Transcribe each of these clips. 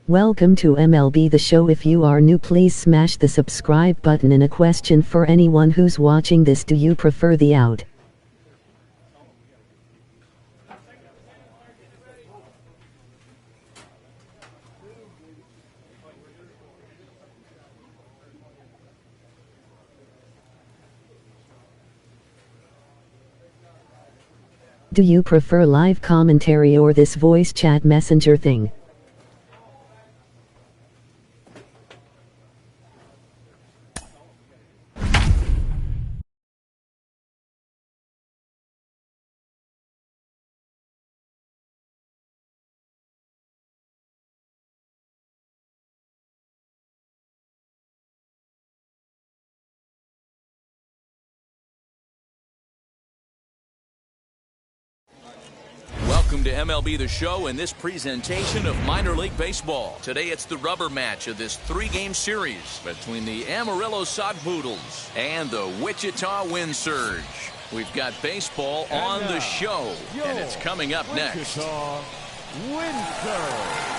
Welcome to MLB The Show. If you are new, please smash the subscribe button. And a question for anyone who's watching this: do you prefer the out? Do you prefer live commentary or this voice chat messenger thing? Welcome to MLB The Show and this presentation of minor league baseball. Today it's the rubber match of this three-game series between the Amarillo Sodpoodles and the Wichita Wind Surge. We've got baseball on the show, and it's coming up next. Wichita Wind Surge.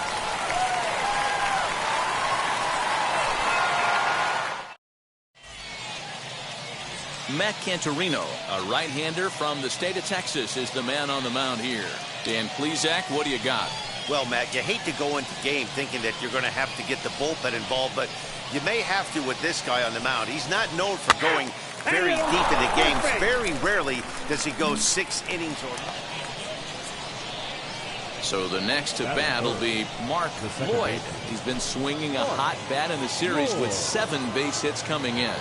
Matt Cantorino, a right-hander from the state of Texas, is the man on the mound here. Dan Plesac, what do you got? Well, Matt, you hate to go into game thinking that you're going to have to get the bullpen involved, but you may have to with this guy on the mound. He's not known for going very deep into games. Very rarely does he go 6 innings or more. So the next to bat will be Mark Lloyd. He's been swinging a hot bat in the series with 7 base hits coming in.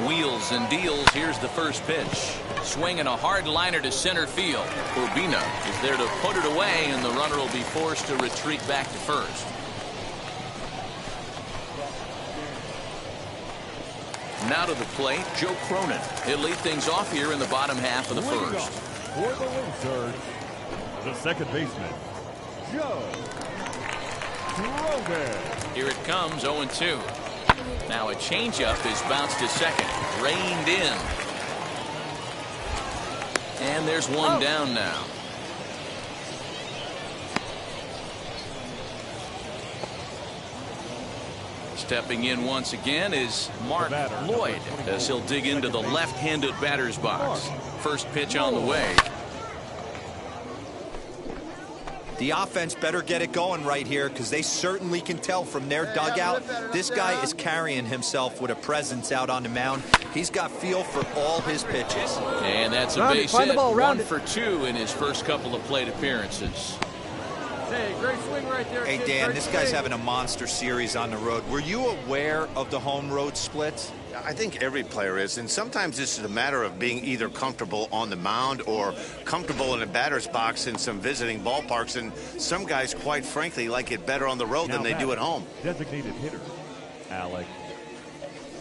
Wheels and deals. Here's the first pitch. Swinging a hard liner to center field. Urbina is there to put it away, and the runner will be forced to retreat back to first. Now to the plate, Joe Cronin. He'll lead things off here in the bottom half of the first. For the Wind Surge, the second baseman, Joe Cronin. Here it comes, 0-2. Now a changeup is bounced to second. Reined in. And there's one down now. Stepping in once again is Mark Lloyd as he'll dig into the left-handed batter's box. First pitch on the way. The offense better get it going right here, because they certainly can tell from their dugout this guy is carrying himself with a presence out on the mound. He's got feel for all his pitches. And that's a base hit. 1 for 2 in his first couple of plate appearances. Hey, great swing right there. Hey, Dan, this guy's having a monster series on the road. Were you aware of the home road splits? I think every player is, and sometimes this is a matter of being either comfortable on the mound or comfortable in a batter's box in some visiting ballparks, and some guys, quite frankly, like it better on the road than they do at home. Designated hitter, Alec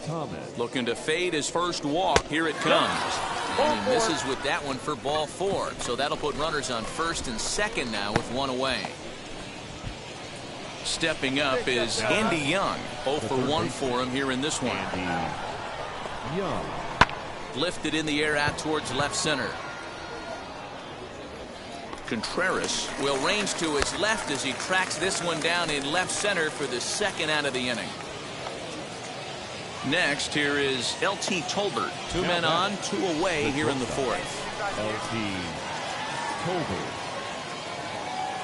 Thomas. Looking to fade his first walk. Here it comes. And he misses with that one for ball 4. So that'll put runners on first and second now with 1 away. Stepping up is Andy Young. 0 for 1 for him here in this one. Young. Lifted in the air out towards left center. Contreras will range to his left as he tracks this one down in left center for the second out of the inning. Next, here is L.T. Tolbert. 2 men on, 2 away here in the 4th. L.T. Tolbert.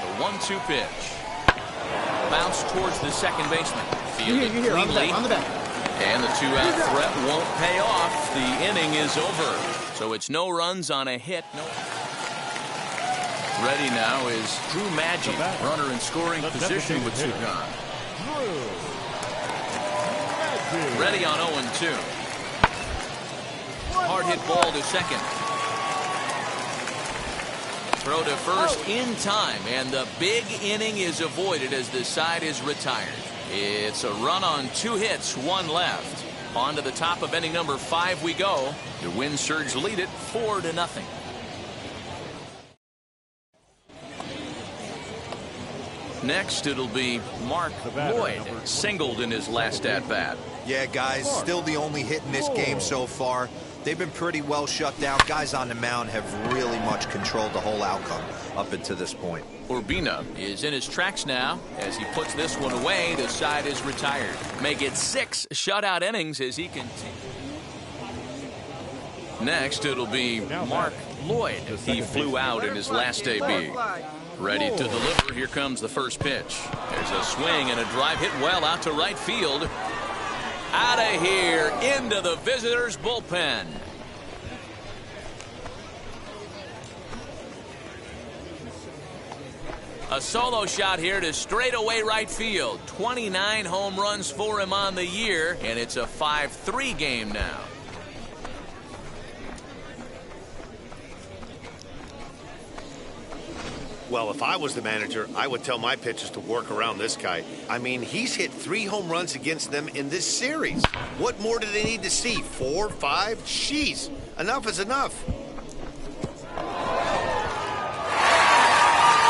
The 1-2 pitch. Bounce towards the second baseman. Fielded cleanly. And the 2-out threat won't pay off. The inning is over. So it's no runs on a hit. Ready now is Drew Maggi. Runner in scoring position with 2 gone. Ready on 0-2. Hard hit ball to second. Throw to first in time, and the big inning is avoided as the side is retired. It's a run on 2 hits, 1 left. On to the top of inning number 5 we go. The Wind Surge lead it 4-0. Next, it'll be Mark Lloyd, singled in his last at-bat. Yeah, guys, still the only hit in this game so far. They've been pretty well shut down. Guys on the mound have really much controlled the whole outcome up until this point. Urbina is in his tracks now. As he puts this one away, the side is retired. Make it 6 shutout innings as he continues. Next, it'll be Mark Lloyd. He flew out in his last debut. Ready to deliver. Here comes the first pitch. There's a swing and a drive hit well out to right field. Out of here, into the visitors' bullpen. A solo shot here to straightaway right field. 29 home runs for him on the year, and it's a 5-3 game now. Well, if I was the manager, I would tell my pitchers to work around this guy. I mean, he's hit 3 home runs against them in this series. What more do they need to see? 4, 5? Jeez, enough is enough.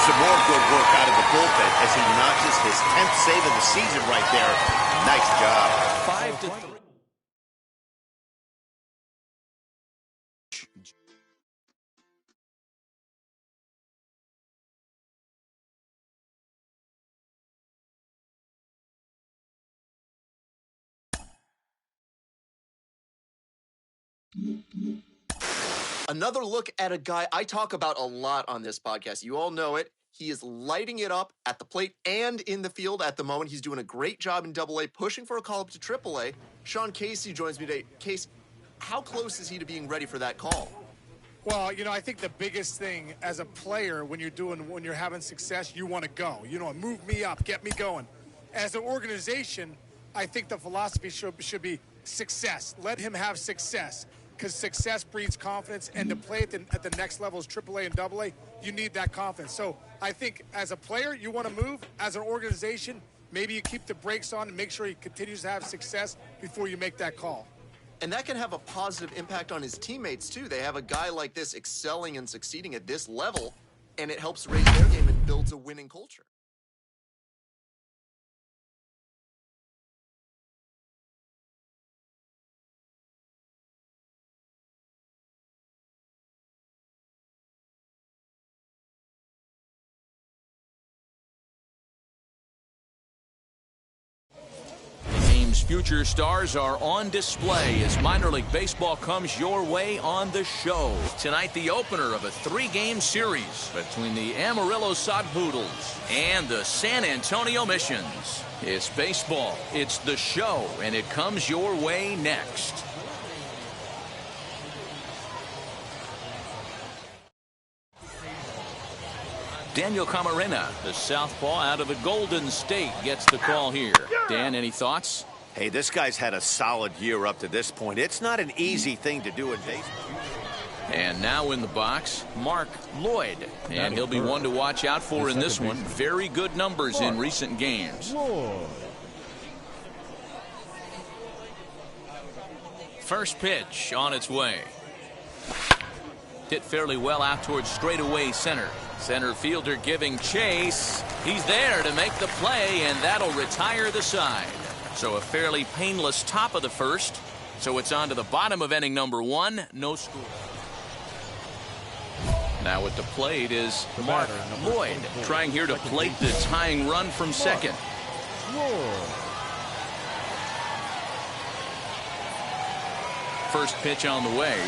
Some more good work out of the bullpen as he notches his 10th save of the season right there. Nice job. 5-3. Another look at a guy I talk about a lot on this podcast. You all know it. He is lighting it up at the plate and in the field at the moment. He's doing a great job in Double-A, pushing for a call up to Triple-A. Sean Casey joins me today. Case, how close is he to being ready for that call? Well, you know, I think the biggest thing as a player when you're having success, you want to go. You know, move me up, get me going. As an organization, I think the philosophy should be success. Let him have success, because success breeds confidence, and to play at the next levels, AAA and AA, you need that confidence. So I think as a player, you want to move. As an organization, maybe you keep the brakes on and make sure he continues to have success before you make that call. And that can have a positive impact on his teammates, too. They have a guy like this excelling and succeeding at this level, and it helps raise their game and builds a winning culture. Future stars are on display as minor league baseball comes your way on the show. Tonight, the opener of a 3-game series between the Amarillo Sodpoodles and the San Antonio Missions. It's baseball, it's the show, and it comes your way next. Daniel Camarena, the southpaw out of the Golden State, gets the call here. Dan, any thoughts? Hey, this guy's had a solid year up to this point. It's not an easy thing to do in baseball. And now in the box, Mark Lloyd. And he'll be one to watch out for in this one. Very good numbers in recent games. First pitch on its way. Hit fairly well out towards straightaway center. Center fielder giving chase. He's there to make the play, and that'll retire the side. So a fairly painless top of the first. So it's on to the bottom of inning number 1. No score. Now at the plate is Mark Lloyd, trying here to plate the tying run from second. First pitch on the way.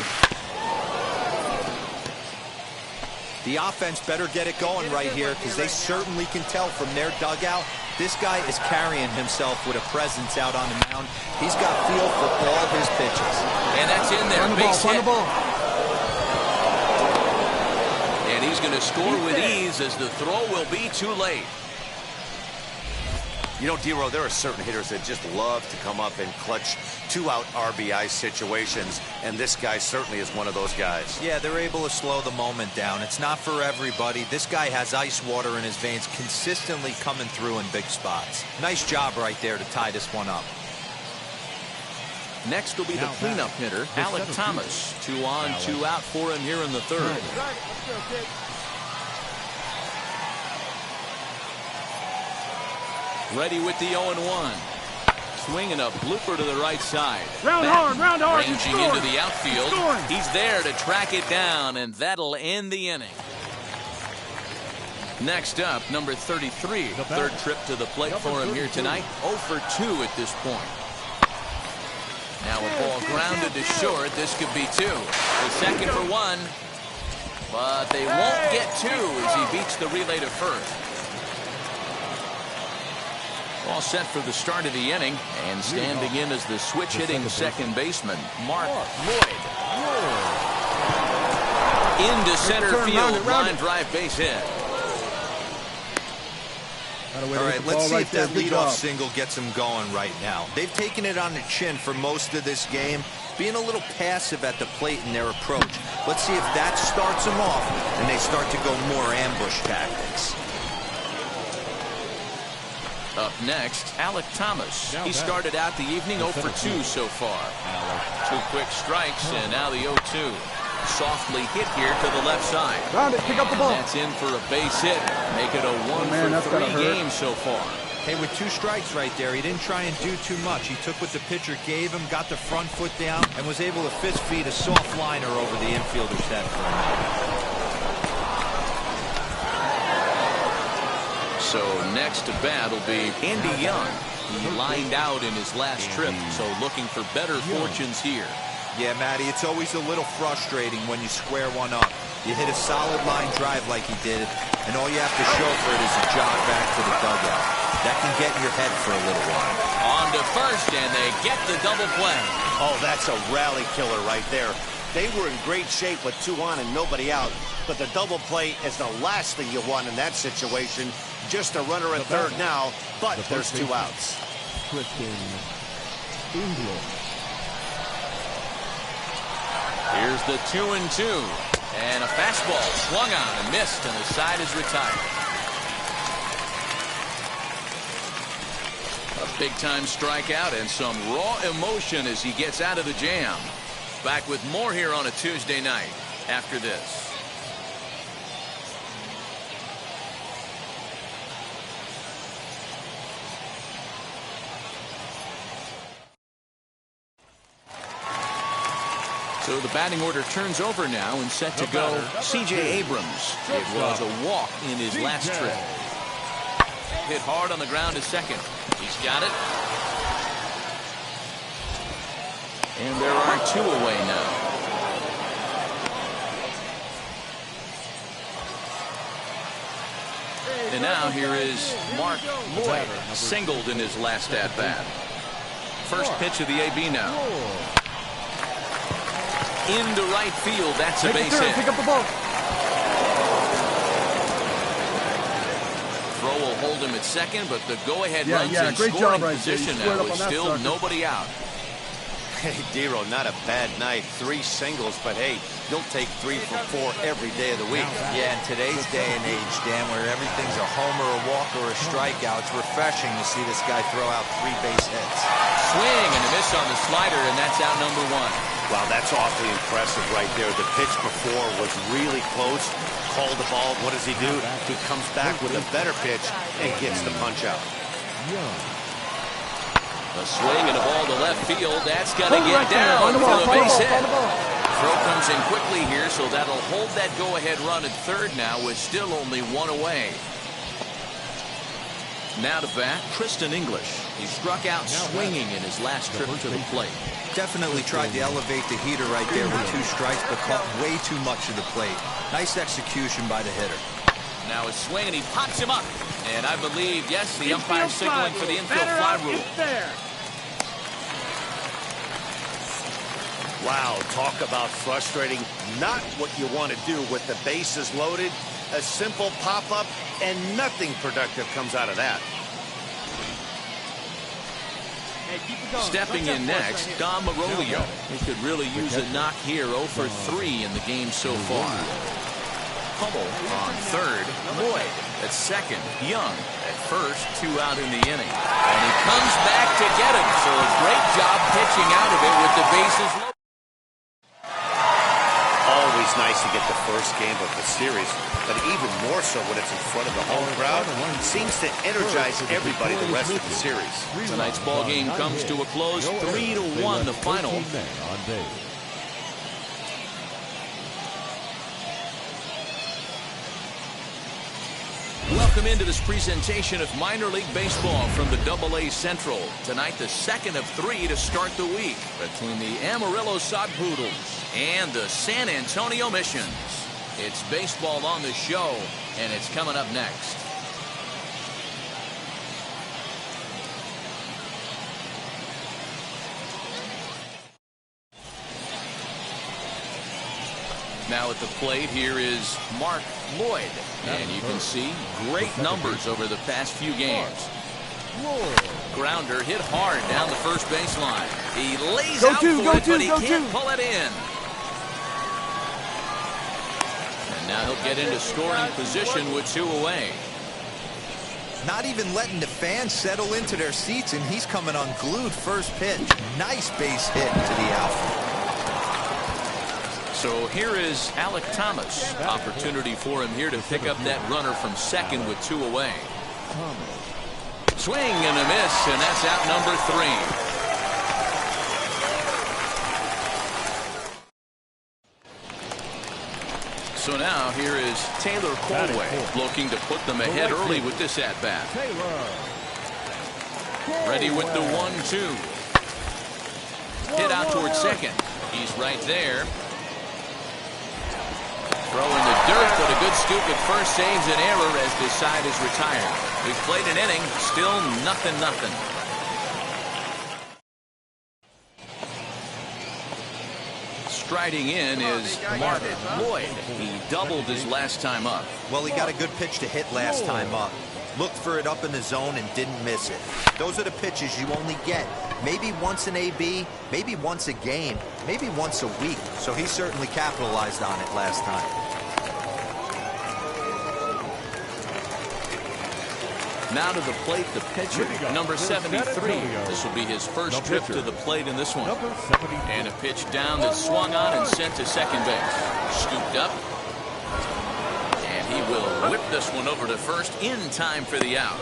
The offense better get it going right here, because they certainly can tell from their dugout this guy is carrying himself with a presence out on the mound. He's got feel for all his pitches. And that's in there. Base hit. And he's going to score with ease as the throw will be too late. You know, D-Row, there are certain hitters that just love to come up and clutch 2-out RBI situations, and this guy certainly is one of those guys. Yeah, they're able to slow the moment down. It's not for everybody. This guy has ice water in his veins, consistently coming through in big spots. Nice job right there to tie this one up. Next will be the cleanup hitter, Alec Thomas. 2 on, 2 out for him here in the third. Ready with the 0-1. swing and a blooper to the right side. Round hard. Ranging into the outfield. He's there to track it down, and that'll end the inning. Next up, number 33. Third trip to the plate for him here tonight. 0 for 2 at this point. Now a ball grounded to short. This could be 2. The second for 1. But they won't get 2 as he beats the relay to first. All set for the start of the inning. And standing in as the switch-hitting second baseman, Mark Lloyd. Into center field. Line drive base hit. All right, let's see if that leadoff single gets them going right now. They've taken it on the chin for most of this game, being a little passive at the plate in their approach. Let's see if that starts them off and they start to go more ambush tactics. Up next, Alec Thomas. He started out the evening 0 for 2 so far. 2 quick strikes, and now the 0-2. Softly hit here to the left side. Round it, pick up the ball. That's in for a base hit. Make it a 1 for 3 game so far. Hey, with 2 strikes right there, he didn't try and do too much. He took what the pitcher gave him, got the front foot down, and was able to fist feed a soft liner over the infielder's head for a minute. So next to bat will be Andy Young. He lined out in his last trip, so looking for better fortunes here. Yeah, Matty, it's always a little frustrating when you square one up. You hit a solid line drive like he did, and all you have to show for it is a jog back to the dugout. That can get in your head for a little while. On to first, and they get the double play. Oh, that's a rally killer right there. They were in great shape with 2 on and nobody out, but the double play is the last thing you want in that situation. Just a runner at third now, but there's 2 outs. Here's the 2-2. And a fastball swung on and missed, and the side is retired. A big-time strikeout and some raw emotion as he gets out of the jam. Back with more here on a Tuesday night after this. So the batting order turns over now and set to go C.J. Abrams. It was a walk in his last trip. Hit hard on the ground to second. He's got it. And there are 2 away now. And now here is Mark Lloyd, singled in his last at-bat. First pitch of the AB now. Into right field, that's a base hit. Pick up the ball. Throw will hold him at second, but the go-ahead runs in scoring position now with still nobody out. Hey, Dero, not a bad night. 3 singles, but hey, you'll take 3 for 4 every day of the week. Yeah, in today's day and age, Dan, where everything's a homer, a walk, or a strikeout, it's refreshing to see this guy throw out 3 base hits. Swing and a miss on the slider, and that's out number 1. Wow, that's awfully impressive right there. The pitch before was really close. Called the ball. What does he do? He comes back with a better pitch and gets the punch out. A swing and a ball to left field. That's going to get down for the base hit. Throw comes in quickly here, so that'll hold that go-ahead run at third now with still only 1 away. Now to bat, Tristan English. He struck out swinging in his last trip to the plate. Definitely tried to elevate the heater right there with 2 strikes, but caught way too much of the plate. Nice execution by the hitter. Now a swing, and he pops him up. And I believe, yes, the umpire signaling for the infield fly rule. Wow, talk about frustrating. Not what you want to do with the bases loaded. A simple pop-up, and nothing productive comes out of that. Stepping in next, Dom Marolio. He could really use a knock here. 0 for 3 in the game so far. Hummel on third. Lloyd at second. Young at first. 2 out in the inning. And he comes back to get him. So a great job pitching out of it with the bases loaded. Always nice to get the first game of the series but even more so when it's in front of the home crowd. Seems to energize everybody the rest of the series. Tonight's ball game comes to a close, 3-1 the final. Welcome into this presentation of minor league baseball from the AA Central. Tonight, the second of 3 to start the week between the Amarillo Sodpoodles and the San Antonio Missions. It's baseball on the show, and it's coming up next. Now at the plate, here is Mark Lloyd. And you can see great numbers over the past few games. Grounder hit hard down the first baseline. He lays out for it, but he can't pull it in. And now he'll get into scoring position with 2 away. Not even letting the fans settle into their seats, and he's coming unglued first pitch. Nice base hit to the outfield. So here is Alec Thomas. Opportunity for him here to pick up that runner from second with 2 away. Swing and a miss, and that's out number 3. So now here is Taylor Colway looking to put them ahead early with this at-bat. Ready with the 1-2. Hit out towards second. He's right there. Throw in the dirt, but a good scoop at first saves an error as this side is retired. We've played an inning, still 0-0. Striding in is Mark Lloyd. He doubled his last time up. Well, he got a good pitch to hit last time up. Looked for it up in the zone and didn't miss it. Those are the pitches you only get. Maybe once an AB, maybe once a game, maybe once a week. So he certainly capitalized on it last time. Now to the plate, the pitcher, number 73. This will be his first trip to the plate in this one. And a pitch down that swung on and sent to second base. Scooped up. And he will whip this one over to first in time for the out.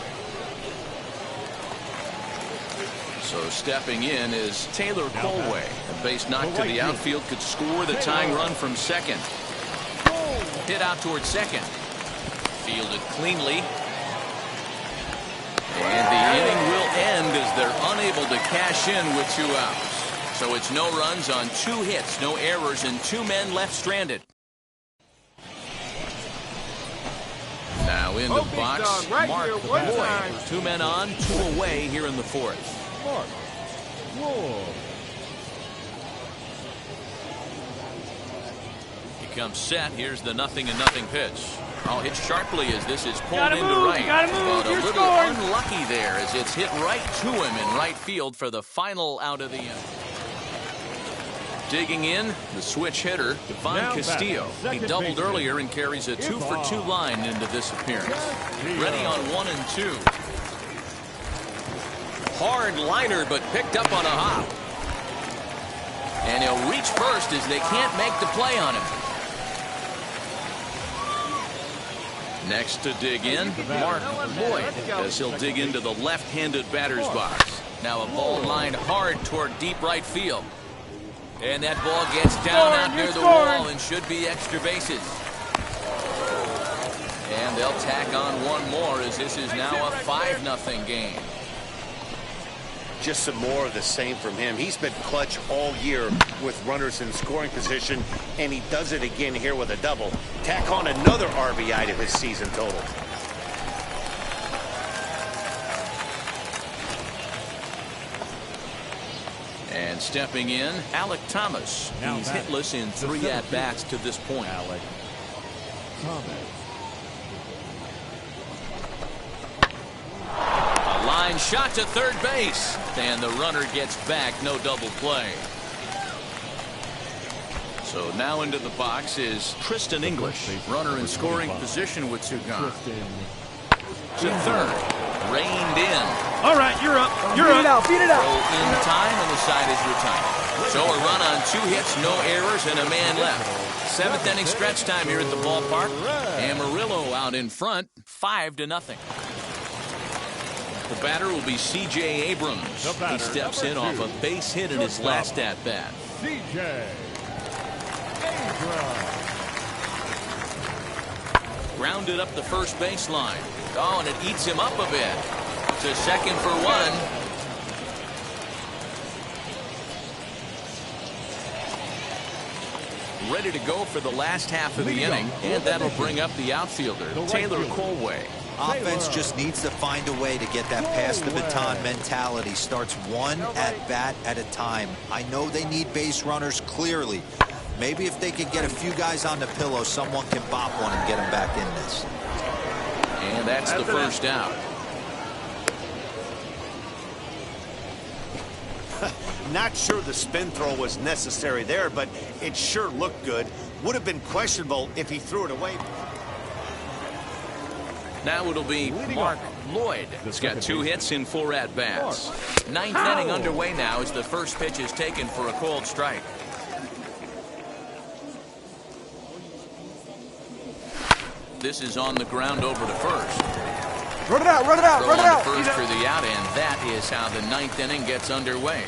So stepping in is Taylor Colway. A base knock to the outfield could score the tying run from second. Hit out towards second. Fielded cleanly. And the inning will end as they're unable to cash in with 2 outs. So it's no runs on 2 hits, no errors, and 2 men left stranded. Now in the box, Mark Lloyd. 2 men on, 2 away here in the 4th. He comes set. Here's the 0-0 pitch. Oh, hit sharply as this is pulled into right. But a little unlucky there as it's hit right to him in right field for the final out of the inning. Digging in, the switch hitter, Devon Castillo. He doubled earlier and carries a 2-for-2 line into this appearance. Ready on 1 and 2. Hard liner, but picked up on a hop. And he'll reach first as they can't make the play on him. Next to dig in, Mark Lloyd, as he'll dig into the left-handed batter's box. Now a ball lined hard toward deep right field. And that ball gets down out near the wall and should be extra bases. And they'll tack on 1 more as this is now a 5-0 game. Just some more of the same from him. He's been clutch all year with runners in scoring position, and he does it again here with a double. Tack on another RBI to his season total. And stepping in, Alec Thomas. He's hitless in 3 at-bats to this point. Alec Thomas. Line shot to third base, and the runner gets back, no double play. So now into the box is Tristan English, runner in scoring position with 2 gone. To third, reined in. All right, you're up. You're up. Feed it out. Throw in time, and the side is retired. So a run on 2 hits, no errors, and a man left. Seventh inning stretch time here at the ballpark. Amarillo out in front, 5-0. The batter will be C.J. Abrams. He steps in off a base hit in his last at-bat. C.J. Abrams. Grounded up the first baseline. Oh, and it eats him up a bit. To second for one. Ready to go for the last half of the inning, and that'll bring up the outfielder, Taylor Colway. Offense just needs to find a way to get that pass the baton mentality. Starts one at-bat at a time. I know they need base runners clearly. Maybe if they could get a few guys on the pillow, someone can bop one and get them back in this. And that's the first out. Not sure the spin throw was necessary there, but it sure looked good. Would have been questionable if he threw it away. Now it'll be Mark Lloyd. He's got 2 hits in 4 at-bats. Ninth inning underway now as the first pitch is taken for a called strike. This is on the ground over to first. Run it out, run it out, Throw run it on out. to first for the out, and that is how the ninth inning gets underway.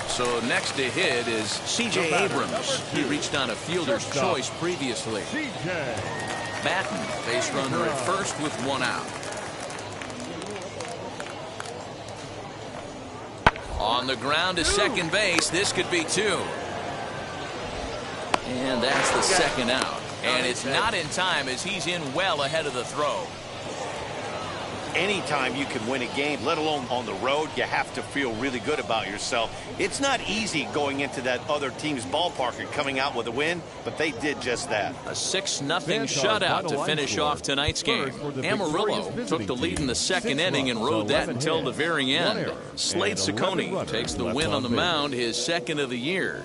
So next to hit is C.J. Abrams. He reached on a fielder's choice previously. Batten, base runner at first with 1 out. On the ground to second base. This could be 2. And that's the second out. And it's not in time as he's in well ahead of the throw. Anytime you can win a game, let alone on the road, you have to feel really good about yourself. It's not easy going into that other team's ballpark and coming out with a win, but they did just that. A 6-0 shutout to finish off tonight's game. Amarillo took the lead in the second inning and rode that until the very end. Slade Ciccone takes the win on the mound, his second of the year.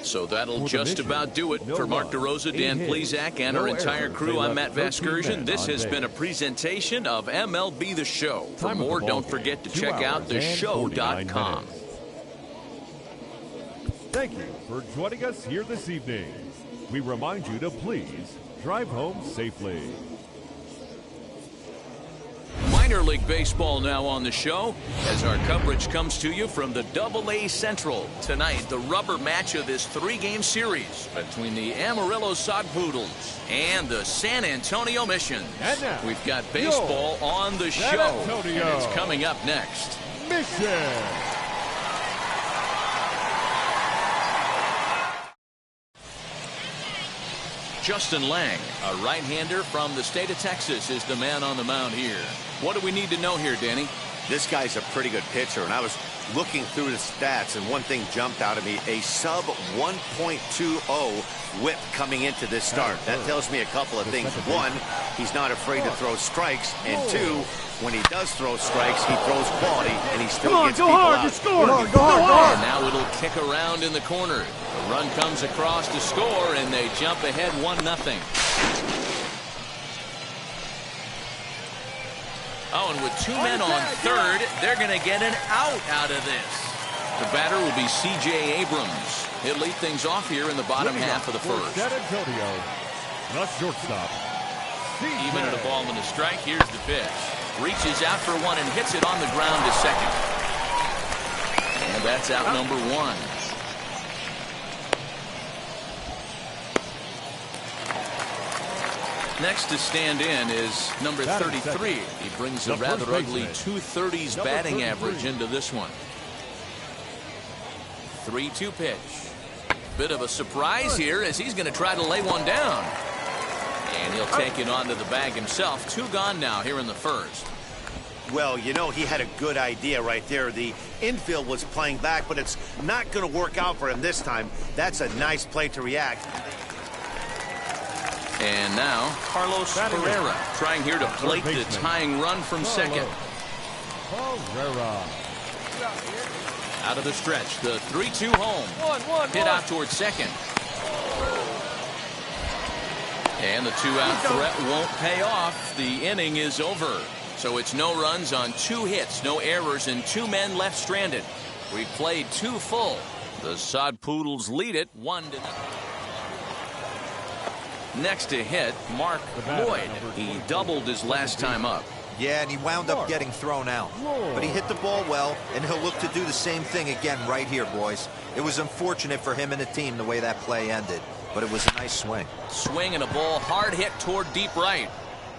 So that'll just about do it. For Mark DeRosa, Dan Plezak, and our entire crew, I'm Matt Vasgersian. This has been a presentation of MLB The Show. For more, don't forget to check out theshow.com. Thank you for joining us here this evening. We remind you to please drive home safely. Minor League Baseball now on the show as our coverage comes to you from the AA Central. Tonight, the rubber match of this 3-game series between the Amarillo Sod Poodles and the San Antonio Mission. And now, we've got baseball on the show, and it's coming up next. Mission. Justin Lang, a right-hander from the state of Texas, is the man on the mound here. What do we need to know here, Danny? This guy's a pretty good pitcher, and I was looking through the stats, and one thing jumped out at me, a sub 1.20 whip coming into this start. That tells me a couple of things. One, he's not afraid to throw strikes, and 2, when he does throw strikes, he throws quality, and he still gets people out. Go hard. And now it'll kick around in the corner. The run comes across to score, and they jump ahead 1-0. Oh, and with 2 men on third, they're going to get an out of this. The batter will be C.J. Abrams. He'll lead things off here in the bottom half of the first. San Antonio, the shortstop. Even at a ball and a strike, here's the pitch. Reaches out for one and hits it on the ground to second. And that's out number 1. Next to stand in is number 33. He brings a rather ugly 230s batting average into this one. 3-2 pitch. Bit of a surprise here as he's going to try to lay one down. And he'll take it onto the bag himself. 2 gone now here in the first. Well, you know, he had a good idea right there. The infield was playing back, but it's not going to work out for him this time. That's a nice play to react. And now, Carlos Pereira trying here to plate the tying run from second. Pereira. Out of the stretch, the 3-2 home. Hit out towards second. And the 2-out threat won't pay off. The inning is over. So it's no runs on 2 hits, no errors, and 2 men left stranded. We've played 2 full. The Sod Poodles lead it 1-0. Next to hit, Mark Lloyd. He doubled his last time up. Yeah, and he wound up getting thrown out. But he hit the ball well, and he'll look to do the same thing again right here, boys. It was unfortunate for him and the team the way that play ended, but it was a nice swing. Swing and a ball hard hit toward deep right.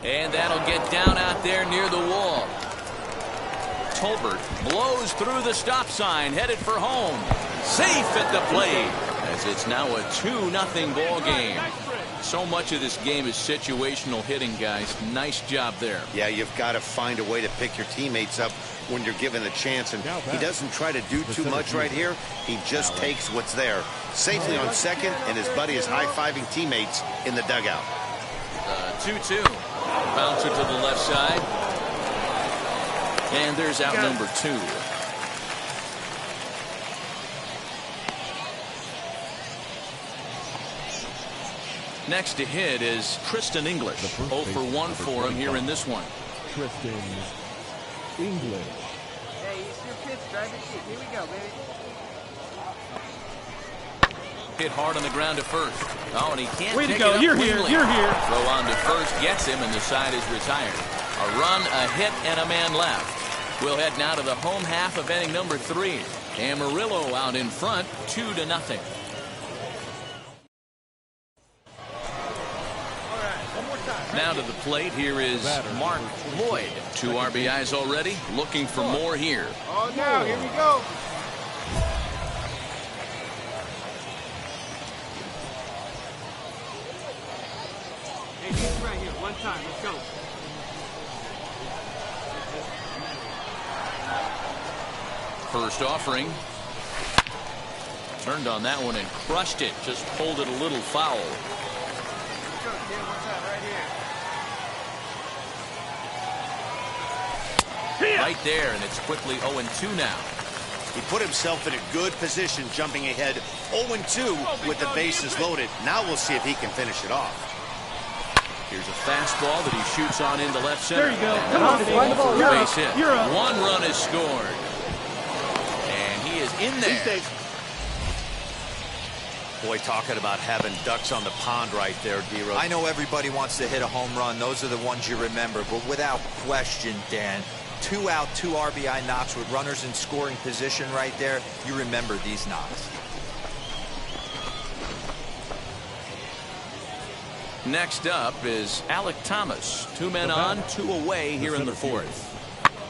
And that'll get down out there near the wall. Tolbert blows through the stop sign, headed for home. Safe at the plate, as it's now a 2-0 ball game. So much of this game is situational hitting, guys. Nice job there. Yeah, you've got to find a way to pick your teammates up when you're given the chance, and he doesn't try to do too much right here. He just takes what's there. Safely on second, and his buddy is high-fiving teammates in the dugout. 2-2. Bouncer to the left side. And there's out number 2. Next to hit is Tristan English. 0 for 1 for him here in this one. Tristan English. Hey, it's your pitch, drive it deep. Here we go, baby. Hit hard on the ground to first. Oh, and he can't Way to pick go. it up You're cleanly. here. You're here. Throw on to first gets him, and the side is retired. A run, a hit, and a man left. We'll head now to the home half of inning number 3. Amarillo out in front, 2-0. Now to the plate, here is Mark Lloyd. 2 RBIs already, looking for more here. Oh, no. Here we go. Hey, this right here. One time. Let's go. First offering. Turned on that one and crushed it. Just pulled it a little foul. Let's go, kid. One time. Right here. Right there, and it's quickly 0-2 now. He put himself in a good position, jumping ahead 0-2 with the bases loaded. Now we'll see if he can finish it off. Here's a fastball that he shoots on into left center. There you go. And Come on, that's find the ball. for You're base up. hit. You're up. 1 run is scored. And he is in there. Boy, talking about having ducks on the pond right there, D-Rose. I know everybody wants to hit a home run. Those are the ones you remember. But without question, Dan, 2 out, 2 RBI knocks with runners in scoring position right there. You remember these knocks. Next up is Alec Thomas. 2 men on, 2 away here in the 4th.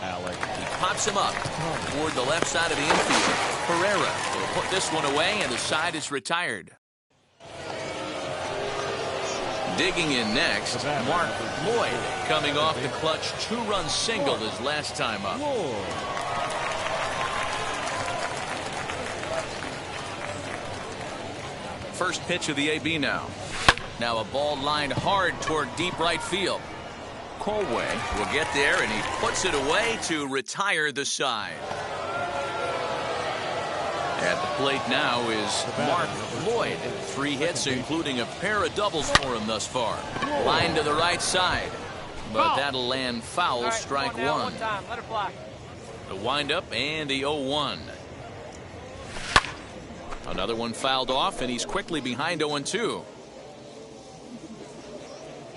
Alec. He pops him up toward the left side of the infield. Pereira will put this one away, and the side is retired. Digging in next, Mark Lloyd, coming off the clutch 2-run single his last time up. First pitch of the AB now. Now a ball lined hard toward deep right field. Colway will get there, and he puts it away to retire the side. At the plate now is Mark Lloyd. 3 hits, including a pair of doubles for him thus far. Line to the right side, but that'll land foul, strike 1. One time. Let it fly. The windup and the 0-1. Another one fouled off, and he's quickly behind 0-2.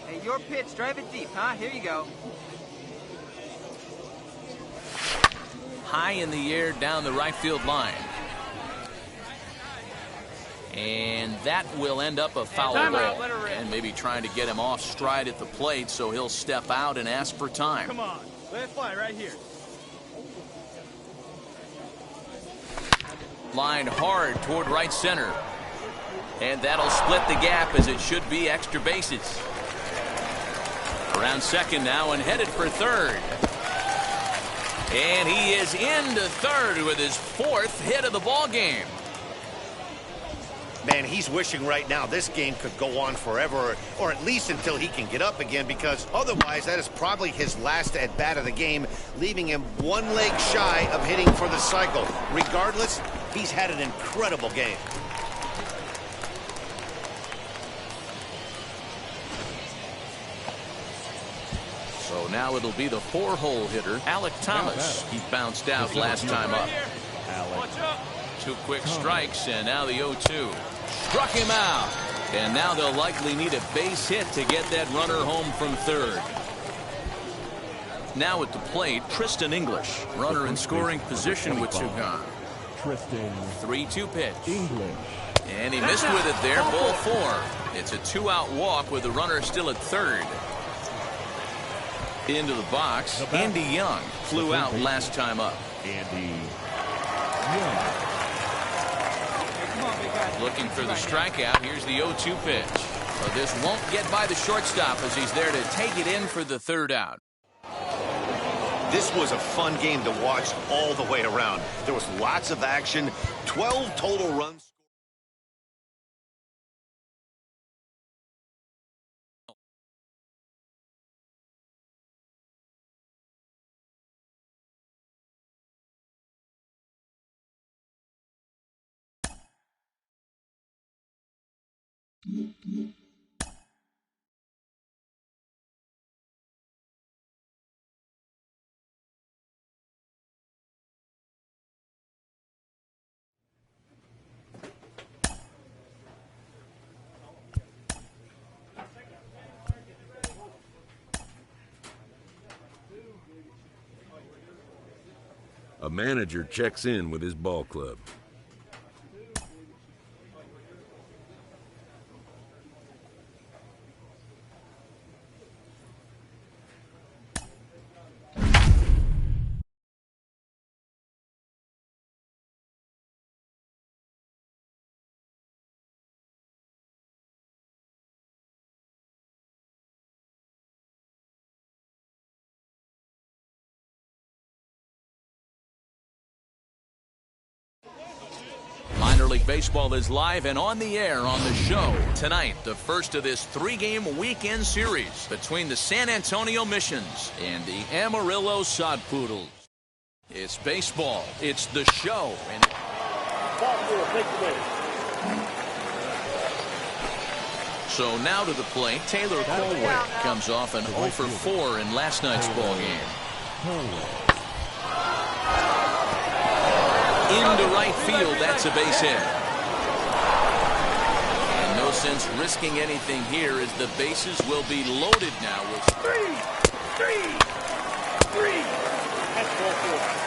Hey, your pitch. Drive it deep, huh? Here you go. High in the air down the right field line. And that will end up a foul ball. And maybe trying to get him off stride at the plate, so he'll step out and ask for time. Come on. Let it fly right here. Line hard toward right center. And that'll split the gap, as it should be extra bases. Around second now and headed for third. And he is into third with his 4th hit of the ball game. Man, he's wishing right now this game could go on forever, or at least until he can get up again, because otherwise that is probably his last at-bat of the game, leaving him 1 leg shy of hitting for the cycle. Regardless, he's had an incredible game. So now it'll be the 4-hole hitter, Alec Thomas. He bounced out last time up. Alec. 2 quick strikes, and now the 0-2. Struck him out. And now they'll likely need a base hit to get that runner home from third. Now at the plate, Tristan English. Runner in scoring position with two gone. 3-2 pitch. English. And he missed with it there. Ball 4. It's a 2-out walk with the runner still at third. Into the box, Andy Young flew out last time up. Andy Young. Looking for the strikeout. Here's the 0-2 pitch. But this won't get by the shortstop as he's there to take it in for the third out. This was a fun game to watch all the way around. There was lots of action, 12 total runs. A manager checks in with his ball club. Minor League Baseball is live and on the air on the show tonight. The first of this 3-game weekend series between the San Antonio Missions and the Amarillo Sod Poodles. It's baseball. It's the show. And so now to the plate, Taylor Colway comes off an 0 for 4 in last night's ball game. Into right field, that's a base hit. And no sense risking anything here as the bases will be loaded now with three. That's ball 4.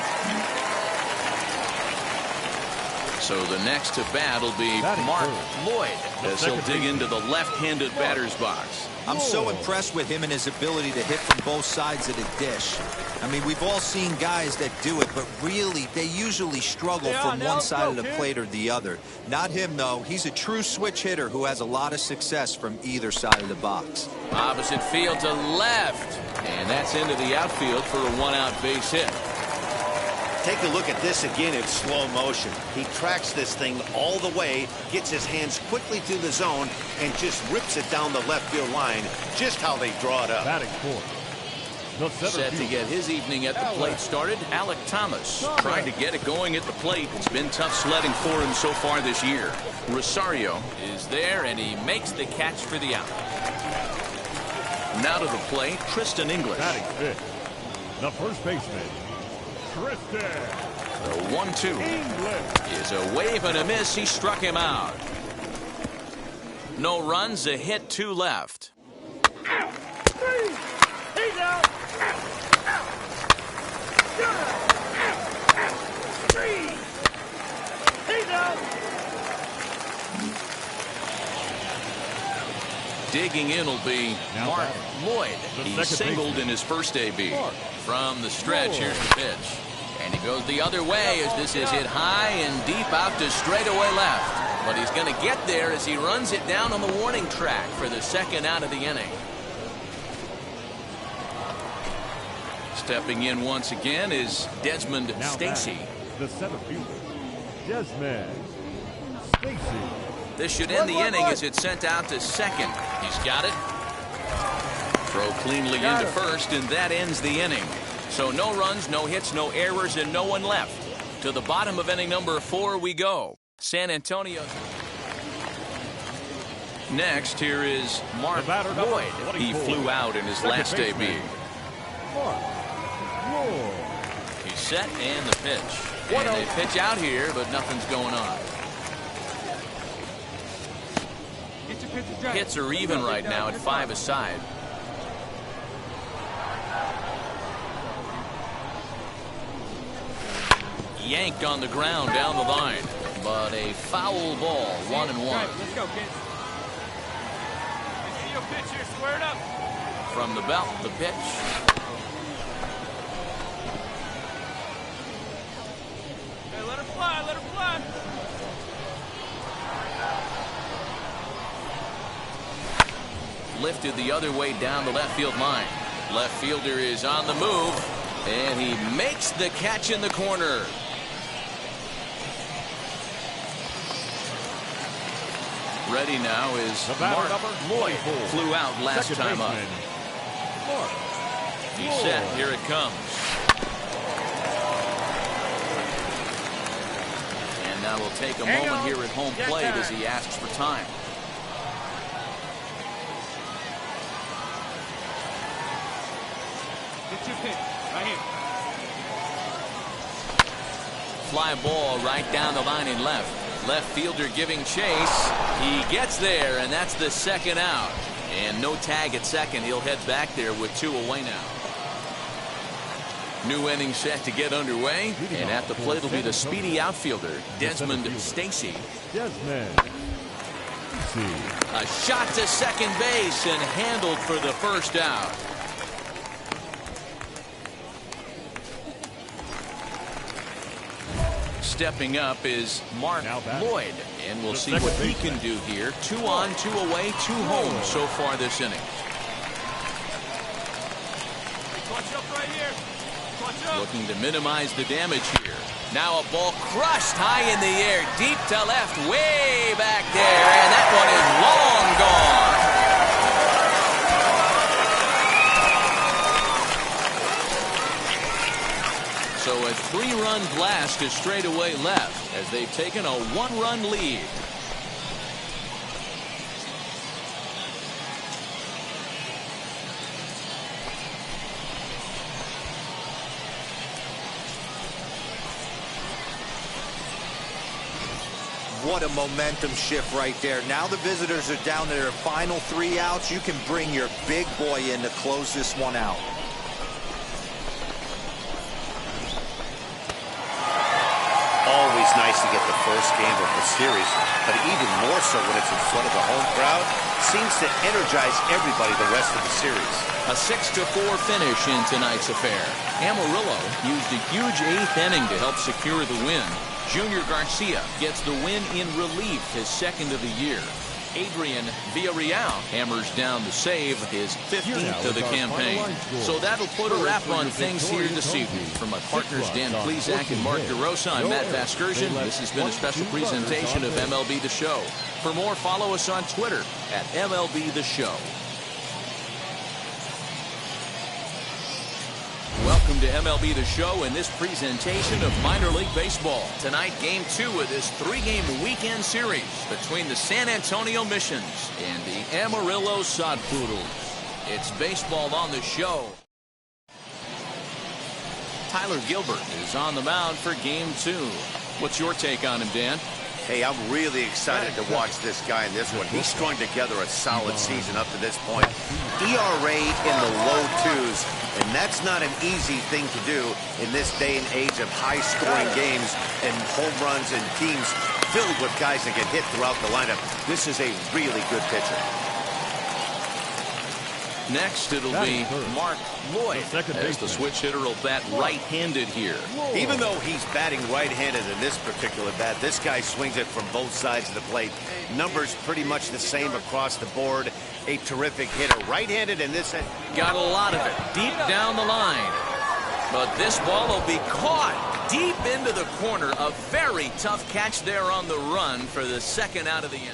So the next to bat will be Mark Lloyd as he'll dig into the left-handed batter's box. I'm so impressed with him and his ability to hit from both sides of the dish. I mean, we've all seen guys that do it, but really, they usually struggle from one side of the plate or the other. Not him, though. He's a true switch hitter who has a lot of success from either side of the box. Opposite field to left. And that's into the outfield for a 1-out base hit. Take a look at this again in slow motion. He tracks this thing all the way, gets his hands quickly to the zone, and just rips it down the left field line, just how they draw it up. Batting fourth. Set to get his evening at the plate started, Alec Thomas. Trying to get it going at the plate. It's been tough sledding for him so far this year. Rosario is there, and he makes the catch for the out. Now to the plate, Tristan English. Batting fifth. The first baseman, Tristan. The 1-2 is a wave and a miss. He struck him out. No runs, a hit, 2 left. Digging in will be Mark Lloyd. He singled in his first AB. From the stretch, here's the pitch. And he goes the other way as this is hit high and deep out to straightaway left. But he's going to get there as he runs it down on the warning track for the second out of the inning. Stepping in once again is Desmond Stacy. The center fielder, Desmond Stacy. This should end the inning as it's sent out to second. He's got it. Throw cleanly into first, and that ends the inning. So no runs, no hits, no errors, and no one left. To the bottom of inning number 4 we go. San Antonio. Next, here is Mark Lloyd. He flew out in his last AB. He's set and the pitch. And they pitch out here, but nothing's going on. Hits are even right now at 5 aside. Yanked on the ground down the line, but a foul ball, 1-1. Let's go, kids. See your pitch here, square it up. From the belt, the pitch. Hey, let her fly, let her fly. Lifted the other way down the left field line. Left fielder is on the move, and he makes the catch in the corner. Ready now is Mark Lloyd. Flew out last time up. He's set. Here it comes. And now we'll take a moment here at home plate as he asks for time. Get your pitch, right here. Fly ball right down the line in left. Left fielder giving chase. He gets there, and that's the second out. And no tag at second. He'll head back there with 2 away now. New inning set to get underway. And at the plate will be the speedy outfielder, Desmond Stacy. A shot to second base and handled for the first out. Stepping up is Mark Lloyd, and we'll see what he can do here. 2 on, 2 away, 2 home so far this inning. Clutch up right here. Clutch up. Looking to minimize the damage here. Now a ball crushed high in the air, deep to left, way back there, and that one is long gone. So a 3-run blast to straightaway left as they've taken a 1-run lead. What a momentum shift right there. Now the visitors are down to their final 3 outs. You can bring your big boy in to close this one out. Always nice to get the first game of the series, but even more so when it's in front of the home crowd. Seems to energize everybody the rest of the series. A 6-4 finish in tonight's affair. Amarillo used a huge 8th inning to help secure the win. Junior Garcia gets the win in relief, his 2nd of the year. Adrian Villarreal hammers down the save, his 15th of the campaign. So that'll put a wrap on things here this evening. From my partners Dan Plesac and Mark DeRosa, I'm Matt Vasgersian. This has been a special presentation of MLB The Show. For more, follow us on Twitter at MLB The Show. Welcome to MLB The Show and this presentation of minor league baseball. Tonight, game 2 of this 3-game weekend series between the San Antonio Missions and the Amarillo Sod Poodles. It's baseball on the show. Tyler Gilbert is on the mound for game 2. What's your take on him, Dan? Hey, I'm really excited to watch this guy in this one. He's strung together a solid season up to this point. ERA in the low 2s, and that's not an easy thing to do in this day and age of high-scoring games and home runs and teams filled with guys that get hit throughout the lineup. This is a really good pitcher. Next, it'll be Mark Lloyd, as the switch hitter will bat right-handed here. Even though he's batting right-handed in this particular bat, this guy swings it from both sides of the plate. Numbers pretty much the same across the board. A terrific hitter. Right-handed in this. Got a lot of it deep down the line. But this ball will be caught deep into the corner. A very tough catch there on the run for the 2nd out of the inning.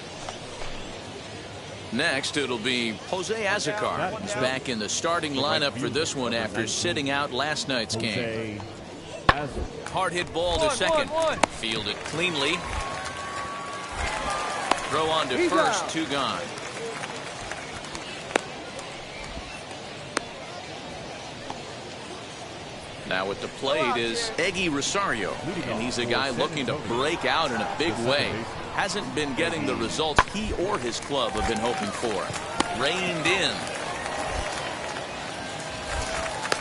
Next, it'll be Jose Azocar. He's back in the starting lineup for this one after sitting out last night's game. Hard hit ball to second. Fielded cleanly. Throw on to first, 2 gone. Now at the plate is Eggy Rosario, and he's a guy looking to break out in a big way. hasn't been getting the results he or his club have been hoping for. Reined in.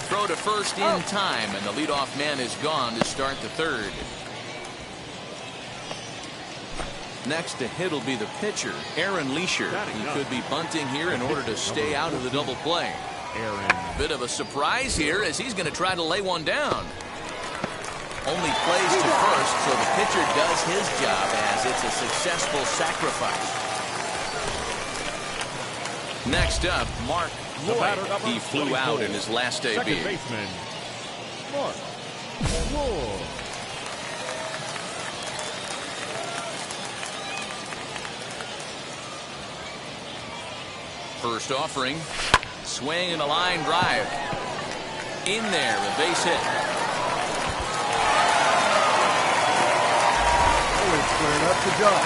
Throw to first in time, and the leadoff man is gone to start the third. Next to hit will be the pitcher, Aaron Leisure. He could be bunting here in order to stay out of the double play. Bit of a surprise here as he's going to try to lay one down. Only plays to first, so the pitcher does his job as it's a successful sacrifice. Next up, Mark Lloyd. He flew out in his last AB. Second baseman, Mark Lloyd. First offering. Swing and a line drive. In there, a base hit. Squaring up the job.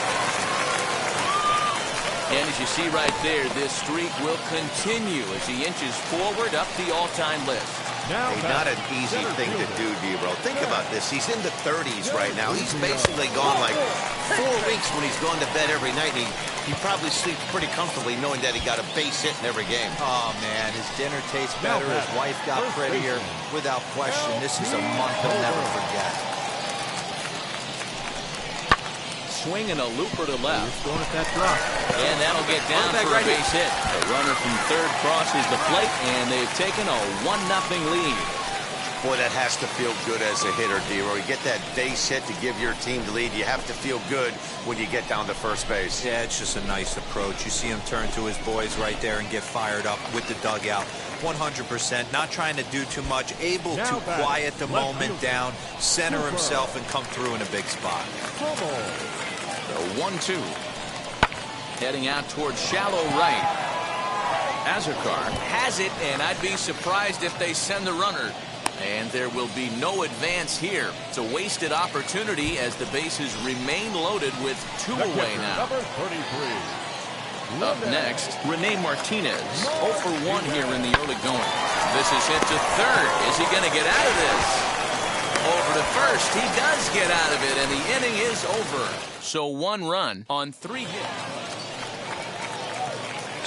And as you see right there, this streak will continue as he inches forward up the all-time list. Hey, not an easy thing to do, D-Bro. Think about this. He's in the 30s right now. He's basically gone like 4 weeks when he's gone to bed every night. And he probably sleeps pretty comfortably knowing that he got a base hit in every game. Oh, man, his dinner tastes better. His wife got prettier. Without question, this is a month he'll never forget. Swing and a looper to left. Going at that drop. And that'll get down for a base hit. The runner from third crosses the plate, and they've taken a 1-0 lead. Boy, that has to feel good as a hitter, D-Roy. You get that base hit to give your team the lead. You have to feel good when you get down to first base. Yeah, it's just a nice approach. You see him turn to his boys right there and get fired up with the dugout. 100%, not trying to do too much, able to quiet the moment down, center himself, and come through in a big spot. The 1-2. Heading out towards shallow right. Azarkar has it, and I'd be surprised if they send the runner. And there will be no advance here. It's a wasted opportunity as the bases remain loaded with 2 away now. Number 33. Up next, Rene Martinez. 0 for 1 here in the early going. This is hit to third. Is he going to get out of this? Over to first. He does get out of it, and the inning is over. So 1 run on 3 hits.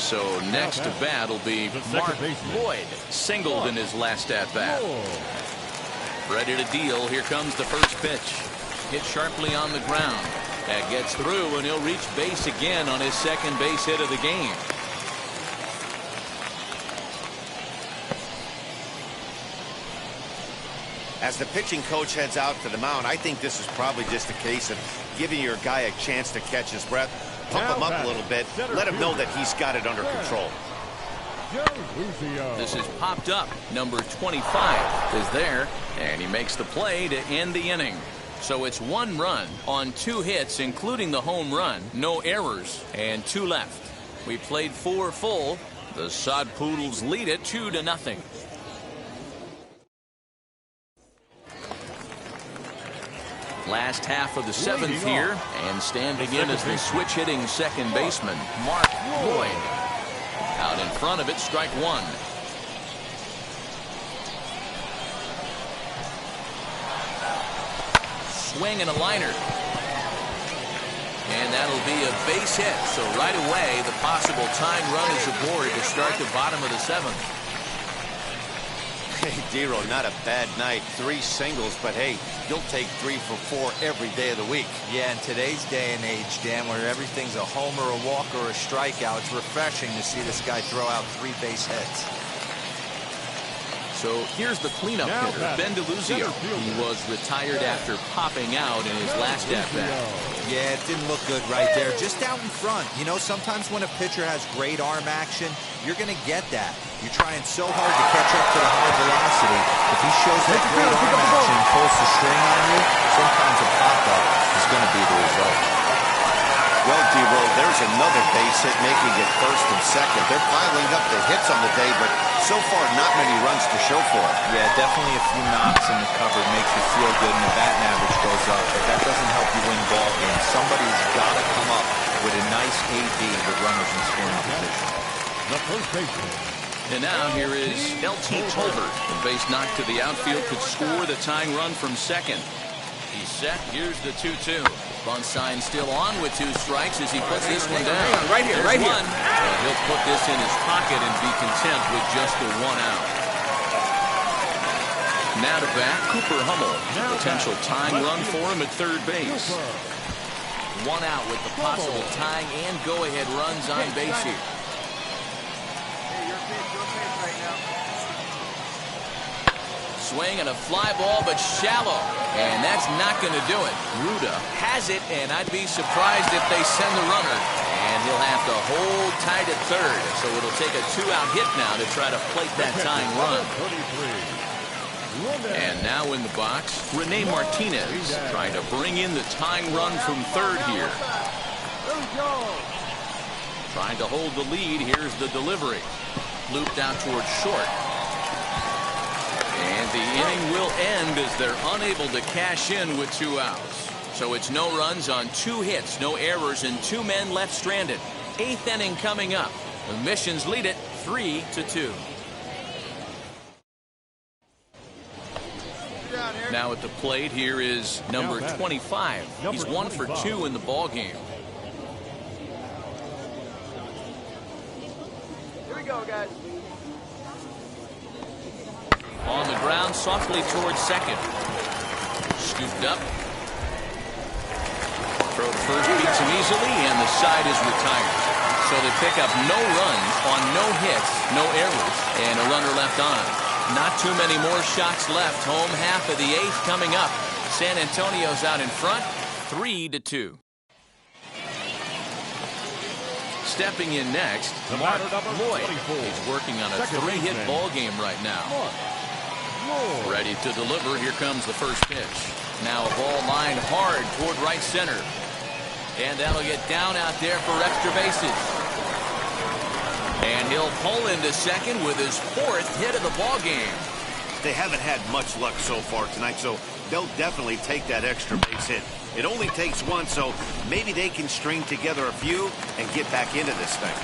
So next to bat will be Mark Lloyd. Singled in his last at-bat. Ready to deal. Here comes the first pitch. Hit sharply on the ground. That gets through, and he'll reach base again on his second base hit of the game. As the pitching coach heads out to the mound, I think this is probably just a case of giving your guy a chance to catch his breath, pump him up a little bit, let him know that he's got it under control. This is popped up. Number 25 is there, and he makes the play to end the inning. So it's 1 run on 2 hits, including the home run, no errors, and 2 left. We played 4 full. The Sod Poodles lead it 2-0. Last half of the 7th here, and standing in as the switch-hitting second baseman, Mark Lloyd. Out in front of it, strike 1. Swing and a liner. And that'll be a base hit. So right away, the possible tying run is aboard to start the bottom of the 7th. Hey, D-Ro, not a bad night. 3 singles, but hey, you'll take 3 for 4 every day of the week. Yeah, in today's day and age, Dan, where everything's a homer, a walk, or a strikeout, it's refreshing to see this guy throw out 3 base hits. So here's the cleanup hitter, Ben DeLuzio. He was retired after popping out in his last at-bat. Yeah, it didn't look good right there. Just out in front. You know, sometimes when a pitcher has great arm action, you're going to get that. You're trying so hard to catch up to the high velocity. If he shows that great arm action and pulls the string on you, sometimes a pop-up is going to be the result. Well, D-Roll, there's another base hit making it first and second. They're piling up the hits on the day, but so far not many runs to show for it. Yeah, definitely a few knocks in the cover makes you feel good, and the batting average goes up, but that doesn't help you win ball games. Somebody's got to come up with a nice AB with runners in scoring position. The first baseman. And now here is L.T. Tolbert. The base knock to the outfield could score the tying run from second. He's set. Here's the 2-2. Bunt sign still on with 2 strikes as he puts this one down. Hang on, right here, right here. And he'll put this in his pocket and be content with just the 1 out. Now to bat, Cooper Hummel. Potential tying run for him at third base. 1 out with the possible tying and go-ahead runs on base here. Swing and a fly ball, but shallow. And that's not going to do it. Ruda has it, and I'd be surprised if they send the runner. And he'll have to hold tight at third. So it'll take a 2-out hit now to try to plate that tying run. And now in the box, Rene Martinez trying to bring in the tying run from third here. Trying to hold the lead. Here's the delivery. Looped out towards short. And the inning will end as they're unable to cash in with 2 outs. So it's no runs on 2 hits, no errors, and 2 men left stranded. 8th inning coming up. The Missions lead it 3-2. Now at the plate, here is number 25. He's 1 for 2 in the ball game. Here we go, guys. On the ground, softly towards second. Scooped up. Throw to first beats him easily, and the side is retired. So they pick up no runs on no hits, no errors, and a runner left on. Not too many more shots left. Home half of the 8th coming up. San Antonio's out in front, 3-2. Stepping in next, Mark Lloyd. He's working on a 3-hit ball game right now. Ready to deliver. Here comes the first pitch. Now a ball lined hard toward right center. And that'll get down out there for extra bases. And he'll pull into second with his 4th hit of the ball game. They haven't had much luck so far tonight, so they'll definitely take that extra base hit. It only takes 1, so maybe they can string together a few and get back into this thing.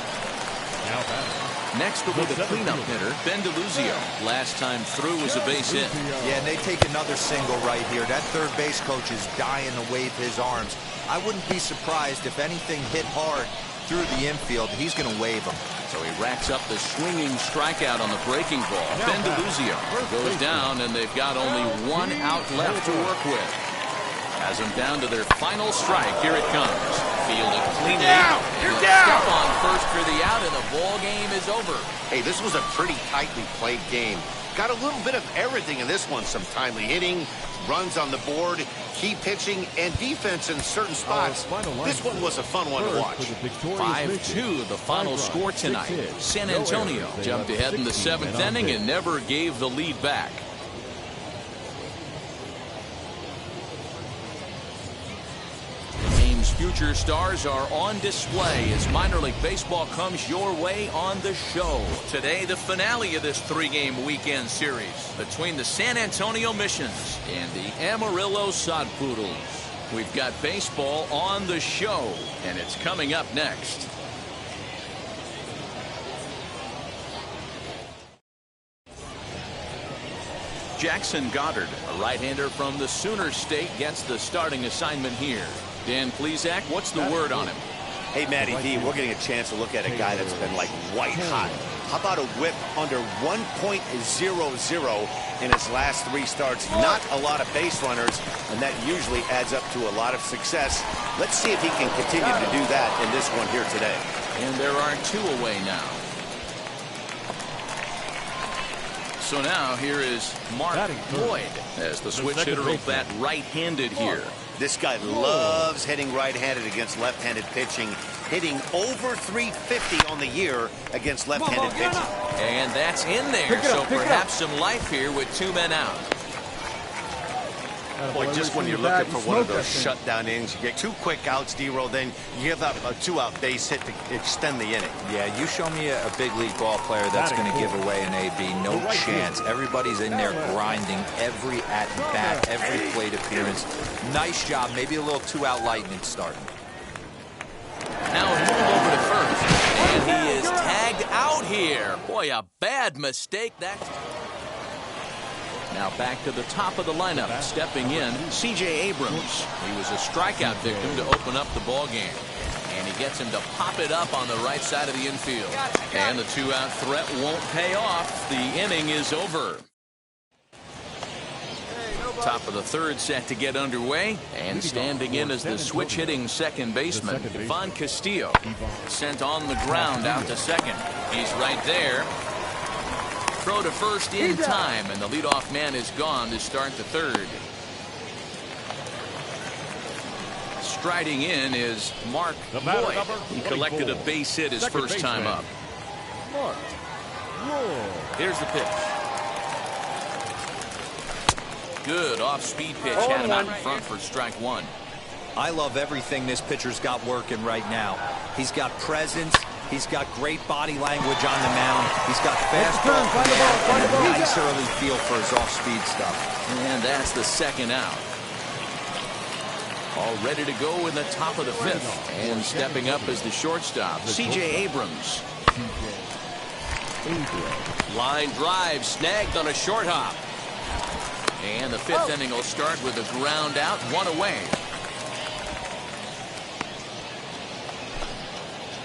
Next will be the cleanup hitter, Ben DeLuzio. Last time through was a base hit. Yeah, and they take another single right here. That third base coach is dying to wave his arms. I wouldn't be surprised if anything hit hard through the infield. He's going to wave them. So he racks up the swinging strikeout on the breaking ball. Ben DeLuzio goes down, and they've got only 1 out left to work with. Has them down to their final strike. Here it comes. Fielded cleanly. You're down. Step on first for the out, and the ball game is over. Hey, this was a pretty tightly played game. Got a little bit of everything in this one. Some timely hitting, runs on the board, key pitching, and defense in certain spots. This one was a fun one to watch. 5-2, the final score tonight. San Antonio jumped ahead in the 7th inning and never gave the lead back. Future stars are on display as minor league baseball comes your way on the show. Today, the finale of this 3-game weekend series between the San Antonio Missions and the Amarillo Sod Poodles. We've got baseball on the show, and it's coming up next. Jackson Goddard, a right-hander from the Sooner State, gets the starting assignment here. Dan Plesac, what's the word on him? Hey, Matty D, we're getting a chance to look at a guy that's been like white hot. How about a whip under 1.00 in his last 3 starts? Not a lot of base runners, and that usually adds up to a lot of success. Let's see if he can continue to do that in this one here today. And there are 2 away now. So now here is Mark Lloyd as the switch hitter will bat right-handed here. This guy loves hitting right-handed against left-handed pitching, hitting over 350 on the year against left-handed pitching. And that's in there, so perhaps some life here with 2 men out. Boy, just when you're looking for one of those shutdown innings, you get 2 quick outs, D-roll, then you give up a 2-out base hit to extend the inning. Yeah, you show me a big league ball player that's going to give away an AB. No chance. Everybody's in there grinding every at-bat, every plate appearance. Nice job. Maybe a little 2-out lightning starting. Now a move over to first, and he is tagged out here. Boy, a bad mistake. Now back to the top of the lineup. Stepping in, C.J. Abrams. He was a strikeout victim to open up the ball game. And he gets him to pop it up on the right side of the infield. And the two-out threat won't pay off. The inning is over. Top of the third set to get underway. And standing in as the switch-hitting second baseman, Ivan Castillo. Sent on the ground out to second. He's right there. Throw to first in time, and the leadoff man is gone to start the third. Striding in is Mark Lloyd. He collected a base hit his first time up. Here's the pitch. Good off-speed pitch. Had him out in front for strike one. I love everything this pitcher's got working right now. He's got presence. He's got great body language on the mound. He's got fastball command and a nice early feel for his off-speed stuff. And that's the second out. All ready to go in the top of the fifth. And stepping up as the shortstop, C.J. Abrams. Line drive snagged on a short hop. And the fifth inning will start with a ground out, one away.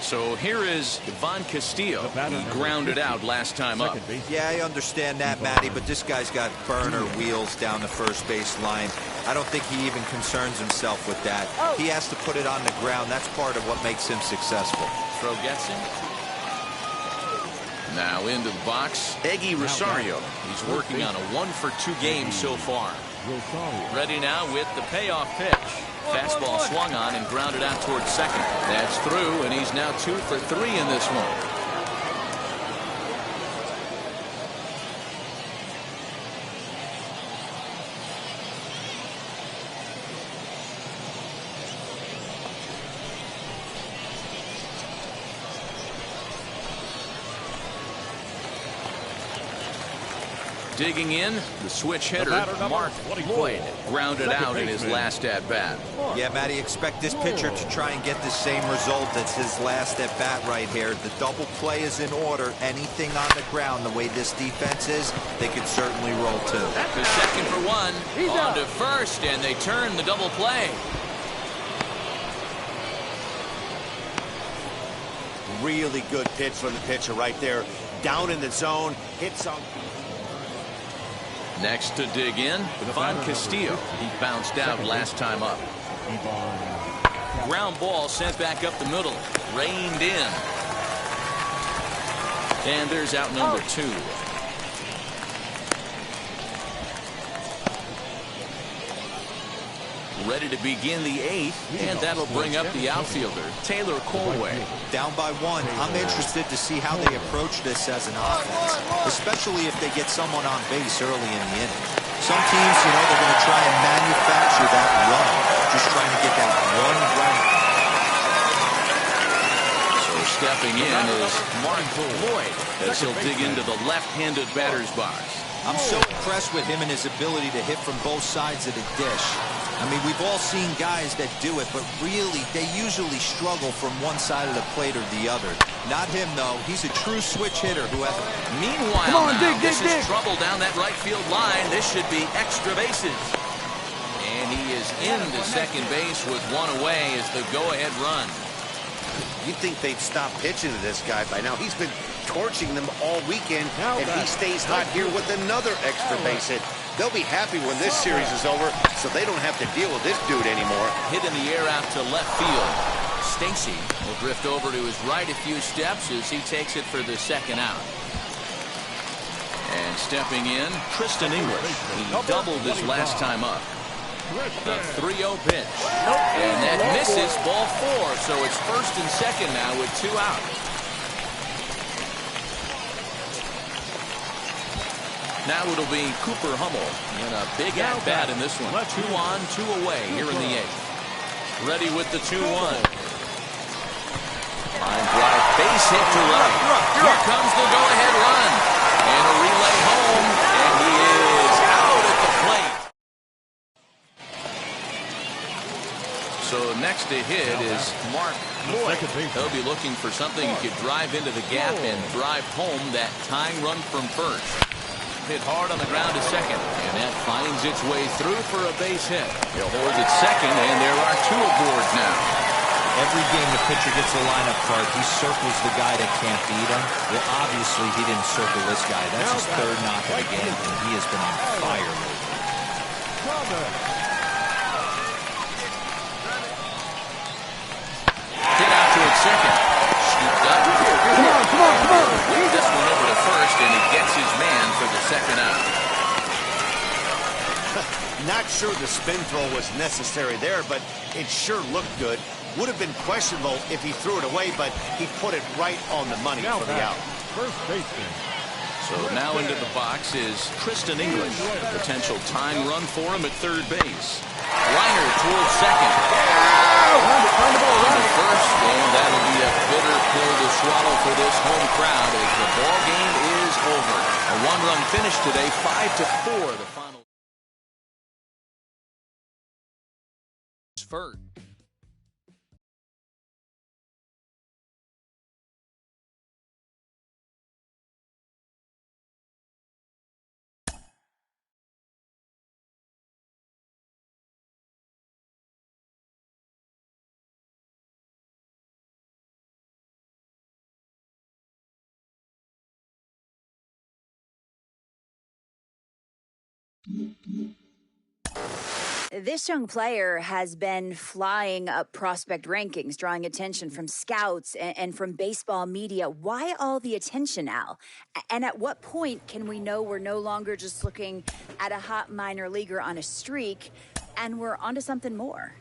So here is Ivan Castillo. He grounded out last time up. Yeah, I understand that, Matty, but this guy's got burner wheels down the first base line. I don't think he even concerns himself with that. He has to put it on the ground. That's part of what makes him successful. Throw gets him. Now into the box, Eggy Rosario. He's working on a 1-for-2 game so far. Ready now with the payoff pitch. Fastball swung on and grounded out towards second. That's through, and he's now 2 for 3 in this one. Digging in, the switch hitter, Mark Lloyd, grounded out in his last at-bat. Yeah, Matty, expect this pitcher to try and get the same result as his last at-bat right here. The double play is in order. Anything on the ground, the way this defense is, they could certainly roll too. The second for one, on to first, and they turn the double play. Really good pitch from the pitcher right there. Down in the zone, hits on... Next to dig in, Ivan Castillo. He bounced out last time up. Ground ball sent back up the middle. Reined in. And there's out number 2. Ready to begin the 8th, and that'll bring up the outfielder, Taylor Colway. Down by 1. I'm interested to see how they approach this as an offense, especially if they get someone on base early in the inning. Some teams, you know, they're going to try and manufacture that run, just trying to get that one run. So stepping in is Mark Lloyd as he'll dig into the left-handed batter's box. I'm so impressed with him and his ability to hit from both sides of the dish. I mean, we've all seen guys that do it, but really, they usually struggle from one side of the plate or the other. Not him, though. He's a true switch hitter who has... Meanwhile, this is trouble down that right field line. This should be extra bases. And he is into second base with one away as the go-ahead run. You'd think they'd stop pitching to this guy by now. He's been torching them all weekend, and he stays hot here with another extra base hit. They'll be happy when this series is over, so they don't have to deal with this dude anymore. Hit in the air out to left field. Stacy will drift over to his right a few steps as he takes it for the second out. And stepping in, Tristan English. He doubled his last time up. The 3-0 pitch. And that misses, ball 4. So it's first and second now with 2 out. Now it'll be Cooper Hummel in a big at-bat in this one. 2 on, 2 away here in the 8th. Ready with the 2-1. Line drive, base hit to right. Here comes the go-ahead run. And a relay home, and he is out at the plate. So next to hit is Mark Lloyd. He'll be looking for something he could drive into the gap and drive home that tying run from first. Hit hard on the ground to second, and And that finds its way through for a base hit. He'll hold it second, and there are 2 aboard now. Every game the pitcher gets a lineup card, he circles the guy that can't beat him. Well, obviously, he didn't circle this guy. That's his 3rd knock of the game, and he has been on fire lately. Hit out toward second. Scooped up. Come on. Whip this one over to first, and he gets his man for the second out. Not sure the spin throw was necessary there, but it sure looked good. Would have been questionable if he threw it away, but he put it right on the money for the out. First baseman. So now into the box is Tristan English. Potential tying run for him at third base. Liner towards second. On to first, and that'll be a bitter pill to swallow for this home crowd as the ball game is over. A 1-run finish today, 5-4 the final. First. This young player has been flying up prospect rankings, drawing attention from scouts and from baseball media. Why all the attention, Al? And at what point can we know we're no longer just looking at a hot minor leaguer on a streak and we're onto something more?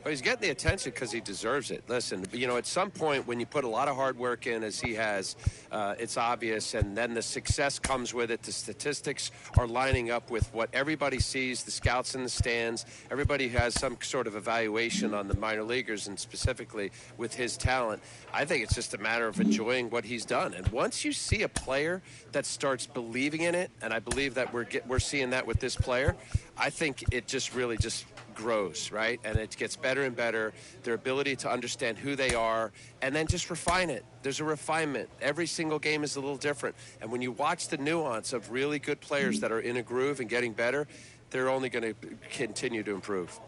Well, he's getting the attention because he deserves it. Listen, you know, at some point when you put a lot of hard work in, as he has, it's obvious, and then the success comes with it. The statistics are lining up with what everybody sees, the scouts in the stands. Everybody has some sort of evaluation on the minor leaguers, and specifically with his talent. I think it's just a matter of enjoying what he's done. And once you see a player that starts believing in it, and I believe that we're seeing that with this player, I think it just really just grows, right? And it gets better and better, their ability to understand who they are, and then just refine it. There's a refinement. Every single game is a little different. And when you watch the nuance of really good players that are in a groove and getting better, they're only going to continue to improve.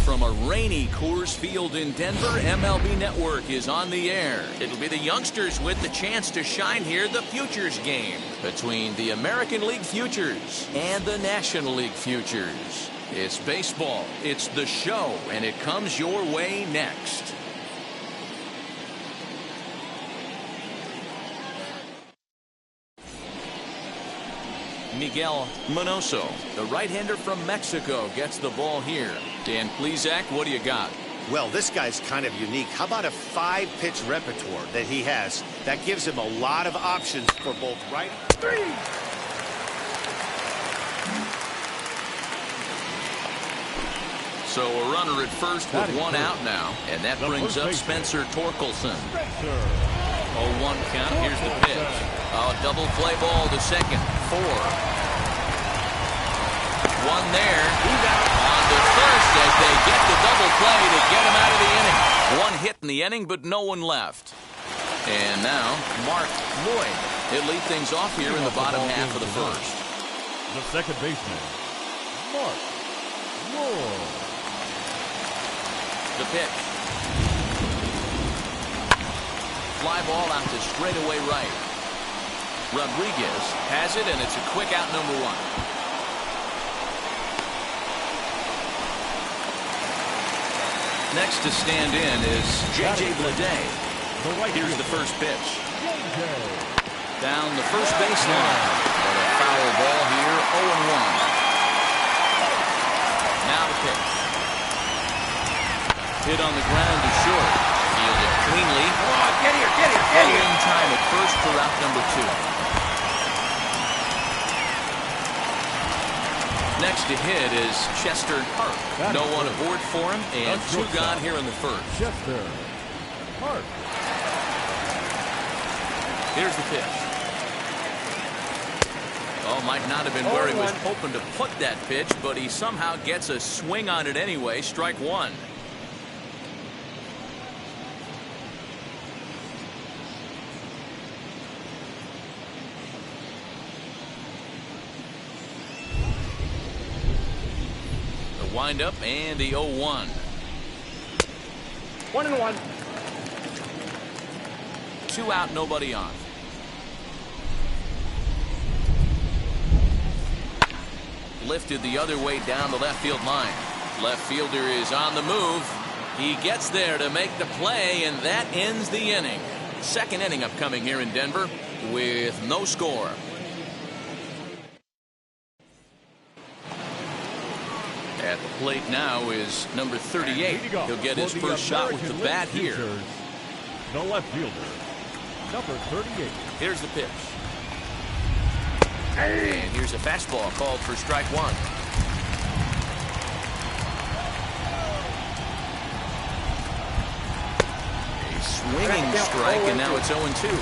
From a rainy Coors Field in Denver, MLB Network is on the air. It'll be the youngsters with the chance to shine here, the Futures game between the American League Futures and the National League Futures. It's baseball, it's the show, and it comes your way next. Miguel Manoso, the right-hander from Mexico, gets the ball here. Dan Plesac, what do you got? Well, this guy's kind of unique. How about a 5-pitch repertoire that he has? That gives him a lot of options for both right. So a runner at first with one out now, and that brings up Spencer Torkelson. 0-1 count. Here's the pitch. Oh, Double play ball to second. 4. One there. He's out. On to first as they get the double play to get him out of the inning. One hit in the inning, but no one left. And now, Mark Lloyd. He'll lead things off here in the bottom half of the first. The second baseman, Mark Lloyd. The pitch. Fly ball out to straightaway right. Rodriguez has it, and it's a quick out, number 1. Next to stand in is J.J. Bleday. Here's the first pitch. Down the first baseline. But a foul ball here, 0-1. Now the pitch. Hit on the ground to short. Fielded cleanly. Get here, get here, get here. In time at first for out number 2. Next to hit is Chester Hart. No one aboard for him, and 2 gone here in the first. Chester Hart. Here's the pitch. Oh, might not have been where he was hoping to put that pitch, but he somehow gets a swing on it anyway. Strike 1. Wind up and the 0-1. 1-1. 2 out, nobody on. Lifted the other way down the left field line. Left fielder is on the move. He gets there to make the play, and that ends the inning. Second inning upcoming here in Denver with no score. At the plate now is number 38. He'll get his first shot with the bat here. The left fielder, number 38. Here's the pitch. And here's a fastball called for strike 1. A swinging strike, and now it's 0-2.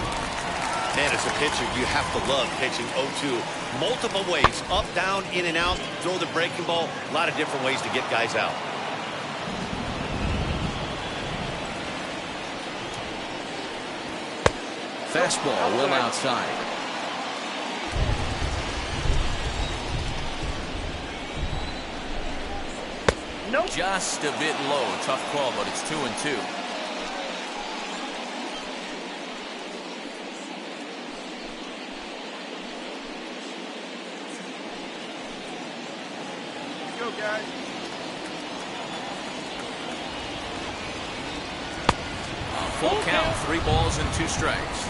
Man, as a pitcher, you have to love pitching 0-2. Multiple ways, up, down, in and out, throw the breaking ball. A lot of different ways to get guys out. Fastball well outside. Nope. Just a bit low. Tough call, but it's 2-2. Go, guys. Full count, 3 balls and 2 strikes.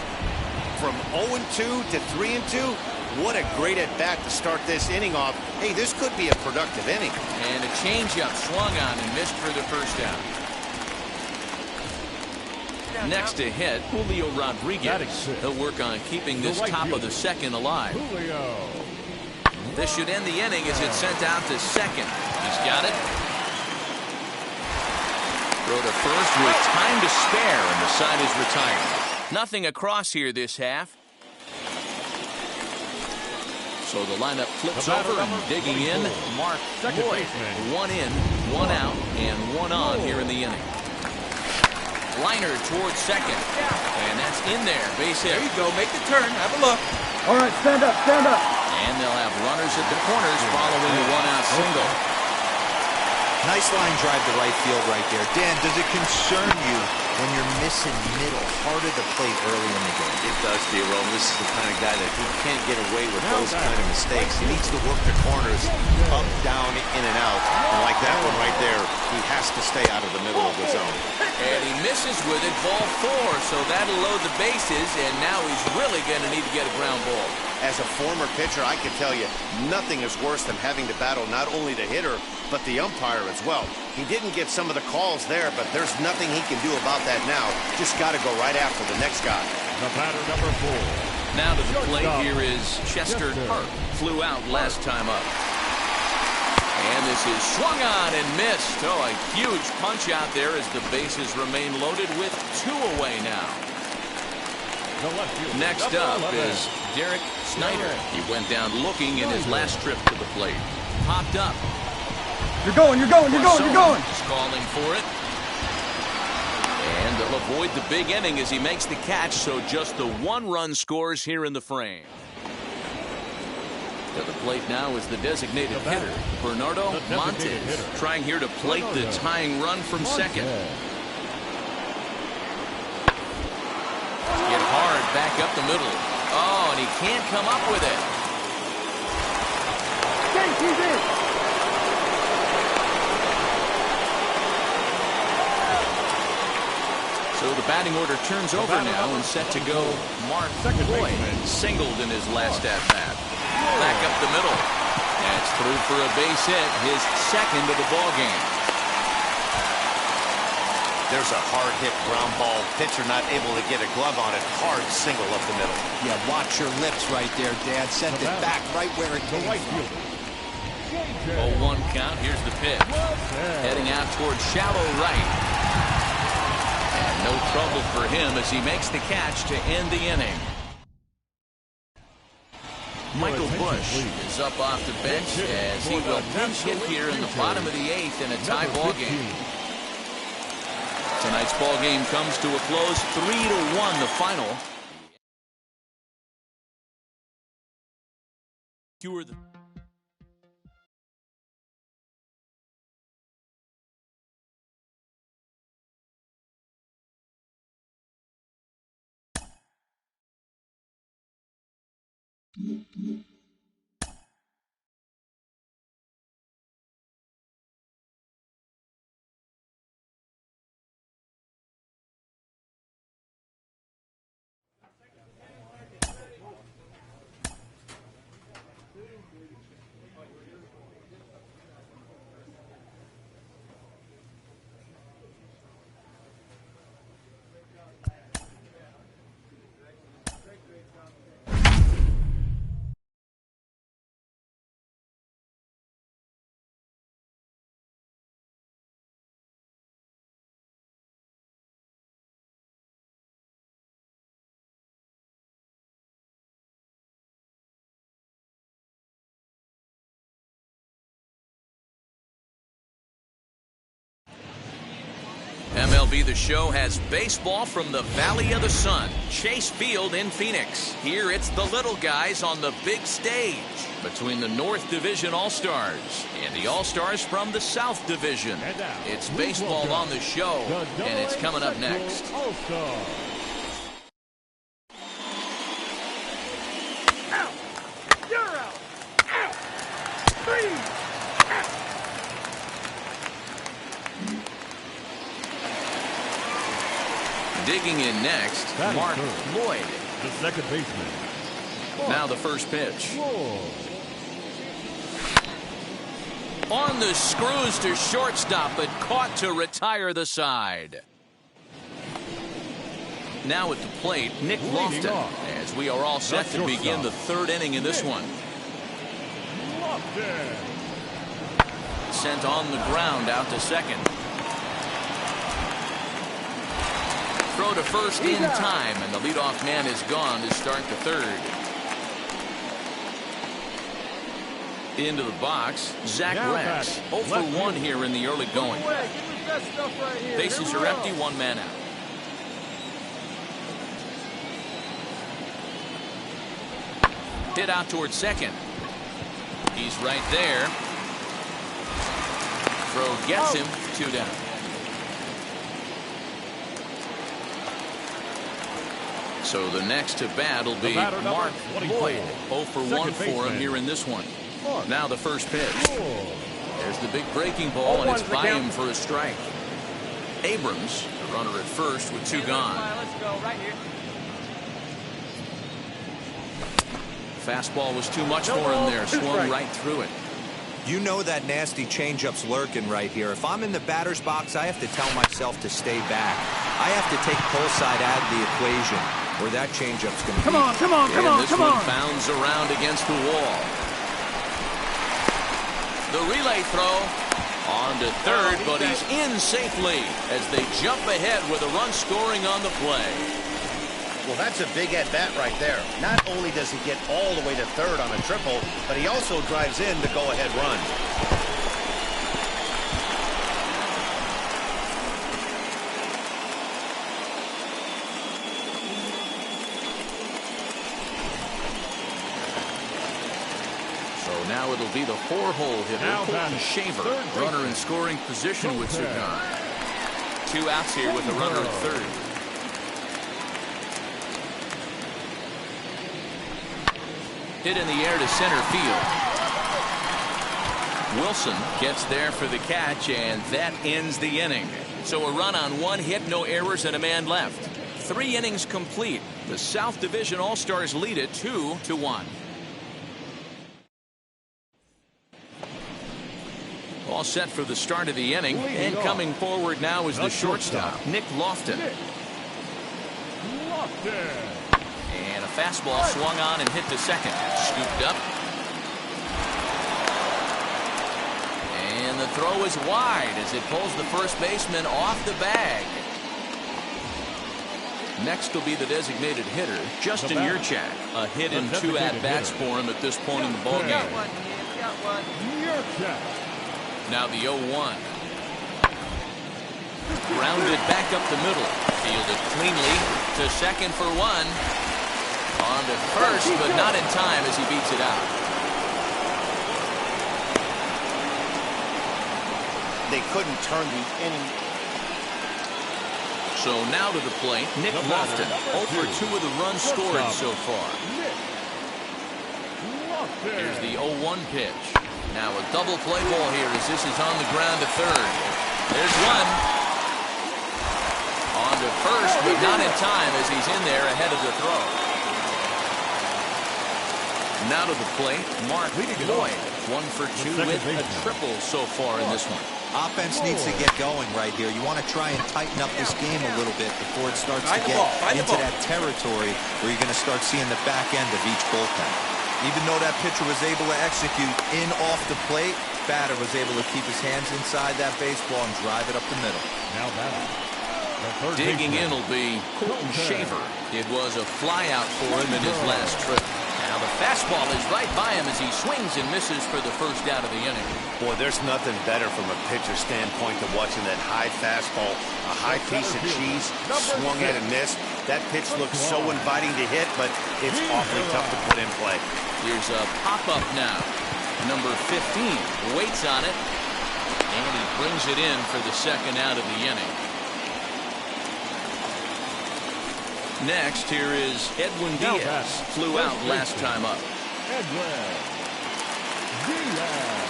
From 0-2 to 3-2, what a great at-bat to start this inning off. Hey, this could be a productive inning. And a changeup swung on and missed for the first out. Next to hit, Julio Rodriguez. He'll work on keeping this top of the second alive. Julio. This should end the inning as it's sent out to second. He's got it. Throw to first with time to spare, and the side is retired. Nothing across here this half. So the lineup flips over and digging in. Mark Lloyd. 1 in, 1 out, and 1 on here in the inning. Liner towards second. And that's in there. Base hit. There you go. Make the turn. Have a look. All right, stand up, stand up. And they'll have runners at the corners following the 1-out single. Nice line drive to right field right there. Dan, does it concern you when you're missing middle, hard at the plate early in the game? It does, Jerome. This is the kind of guy that he can't get away with those kind of mistakes. He needs to work the corners up, down, in and out. And like that one right there, he has to stay out of the middle of the zone. And he misses with it, ball 4, so that'll load the bases, and now he's really going to need to get a ground ball. As a former pitcher, I can tell you, nothing is worse than having to battle not only the hitter, but the umpire as well. He didn't get some of the calls there, but there's nothing he can do about that now. Just got to go right after the next guy. The batter, number 4. Now to the plate here is Chester Hart. Flew out last time up. And this is swung on and missed. Oh, a huge punch out there as the bases remain loaded with 2 away now. Next up is Derek Snyder. He went down looking in his last trip to the plate. Popped up. You're going. He's Calling for it. And they'll avoid the big inning as he makes the catch, so just the 1-run scores here in the frame. To the plate now is the designated hitter, Bernardo Montes, trying here to plate the tying run from second. Hit hard back up the middle. Oh, and he can't come up with it. So the batting order turns over now and set to go. Mark Lloyd singled in his last at-bat. Back up the middle. That's through for a base hit, his second of the ball game. There's a hard-hit ground ball. Pitcher not able to get a glove on it. Hard single up the middle. Yeah, watch your lips right there, Dad. Sent it back right where it came from. 0-1 count. Here's the pitch. Heading out towards shallow right. And no trouble for him as he makes the catch to end the inning. Michael Bush is up off the bench as he will pinch hit here in the bottom of the 8th in a tie ball game. Tonight's ball game comes to a close, 3-1 the final. Fewer than MLB The Show has baseball from the Valley of the Sun, Chase Field in Phoenix. Here it's the little guys on the big stage between the North Division All-Stars and the All-Stars from the South Division. It's baseball on the show, and it's coming up next. Out. You're out. Out. 3. Digging in next, Mark Lloyd, the second baseman. Now the first pitch. On the screws to shortstop, but caught to retire the side. Now at the plate, Nick Lofton, as we are all set to begin the 3rd inning in this one. Sent on the ground out to second. Throw to first in time, and the leadoff man is gone to start the 3rd. Into the box, Zach Rex, 0 for 1 here in the early going. Bases are empty, 1 man out. Hit out towards second. He's right there. Throw gets him, 2 down. So the next to bat will be Mark Lloyd. 0 for 1 for him here in this one. Now the first pitch. There's the big breaking ball, and it's by him for a strike. Abrams, the runner at first with 2 gone. Fastball was too much for him there. Swung right through it. You know that nasty changeup's lurking right here. If I'm in the batter's box, I have to tell myself to stay back. I have to take pull side out of the equation, or that changeup's going to be. Come on. This one bounds around against the wall. The relay throw on to third, but he's in safely as they jump ahead with a run scoring on the play. Well, that's a big at-bat right there. Not only does he get all the way to third on a triple, but he also drives in the go-ahead run. So now it'll be the 4-hole hitter, Colton Shaver. Runner in scoring position with Sugan. 2 outs here with a runner at third. Hit in the air to center field. Wilson gets there for the catch, and that ends the inning. So a run on 1 hit, no errors, and a man left. 3 innings complete. The South Division All-Stars lead it 2-1. All set for the start of the inning, and coming forward now is the shortstop, Nick Lofton. And a fastball swung on and hit to second. Scooped up. And the throw is wide as it pulls the first baseman off the bag. Next will be the designated hitter, Justin Yurchak. A hit and 2 at-bats for him at this point in the ballgame. Now the 0-1. Grounded back up the middle. Fielded cleanly to second for 1. On to first, but not in time as he beats it out. They couldn't turn the inning. So now to the plate, Nick Lofton. 0 for 2 of the runs scored so far. Here's the 0-1 pitch. Now a double play ball here as this is on the ground to third. There's 1. On to first, but not in time as he's in there ahead of the throw. Now to the plate, Mark Lloyd. 1 for 2 with a triple so far in this one. Offense needs to get going right here. You want to try and tighten up this game a little bit before it starts to get into that territory where you're going to start seeing the back end of each bullpen. Even though that pitcher was able to execute in off the plate, batter was able to keep his hands inside that baseball and drive it up the middle. Now batting. Digging in will be Colton Shaver. It was a fly out for him in his last trip. Now the fastball is right by him as he swings and misses for the first out of the inning. Boy, there's nothing better from a pitcher standpoint than watching that high fastball, a high piece of cheese, swung at and missed. That pitch looks so inviting to hit, but it's awfully tough to put in play. Here's a pop-up now. Number 15 waits on it, and he brings it in for the second out of the inning. Next, here is Edwin Diaz. Flew out last time up. Edwin Diaz.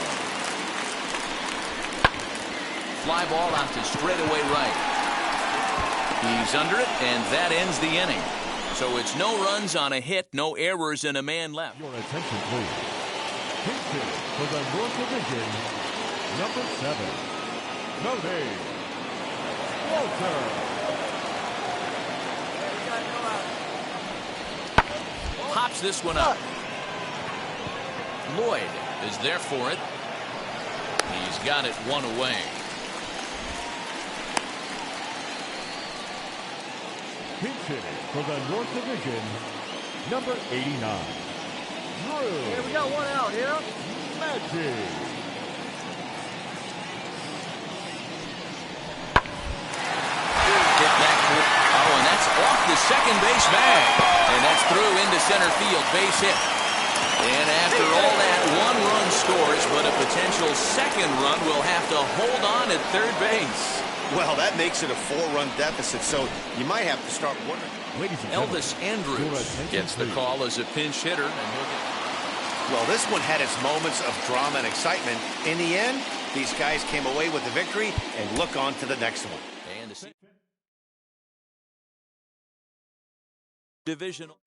Fly ball out to straightaway right. He's under it, and that ends the inning. So it's no runs on a hit, no errors, and a man left. Your attention, please. Pitching for the North Division, number 7, Cody Walter. Pops this one up. Lloyd is there for it. He's got it 1 away. Pinch hitting for the North Division, number 89, Drew. Hey, we got 1 out here. Magic. Hit back. Oh, and that's off the second base bag. And that's through into center field. Base hit. And after all that, 1 run scores, but a potential second run will have to hold on at third base. Well, that makes it a 4-run deficit, so you might have to start wondering. Elvis Andrews gets the call as a pinch hitter. And well, this one had its moments of drama and excitement. In the end, these guys came away with the victory and look on to the next one. And the divisional.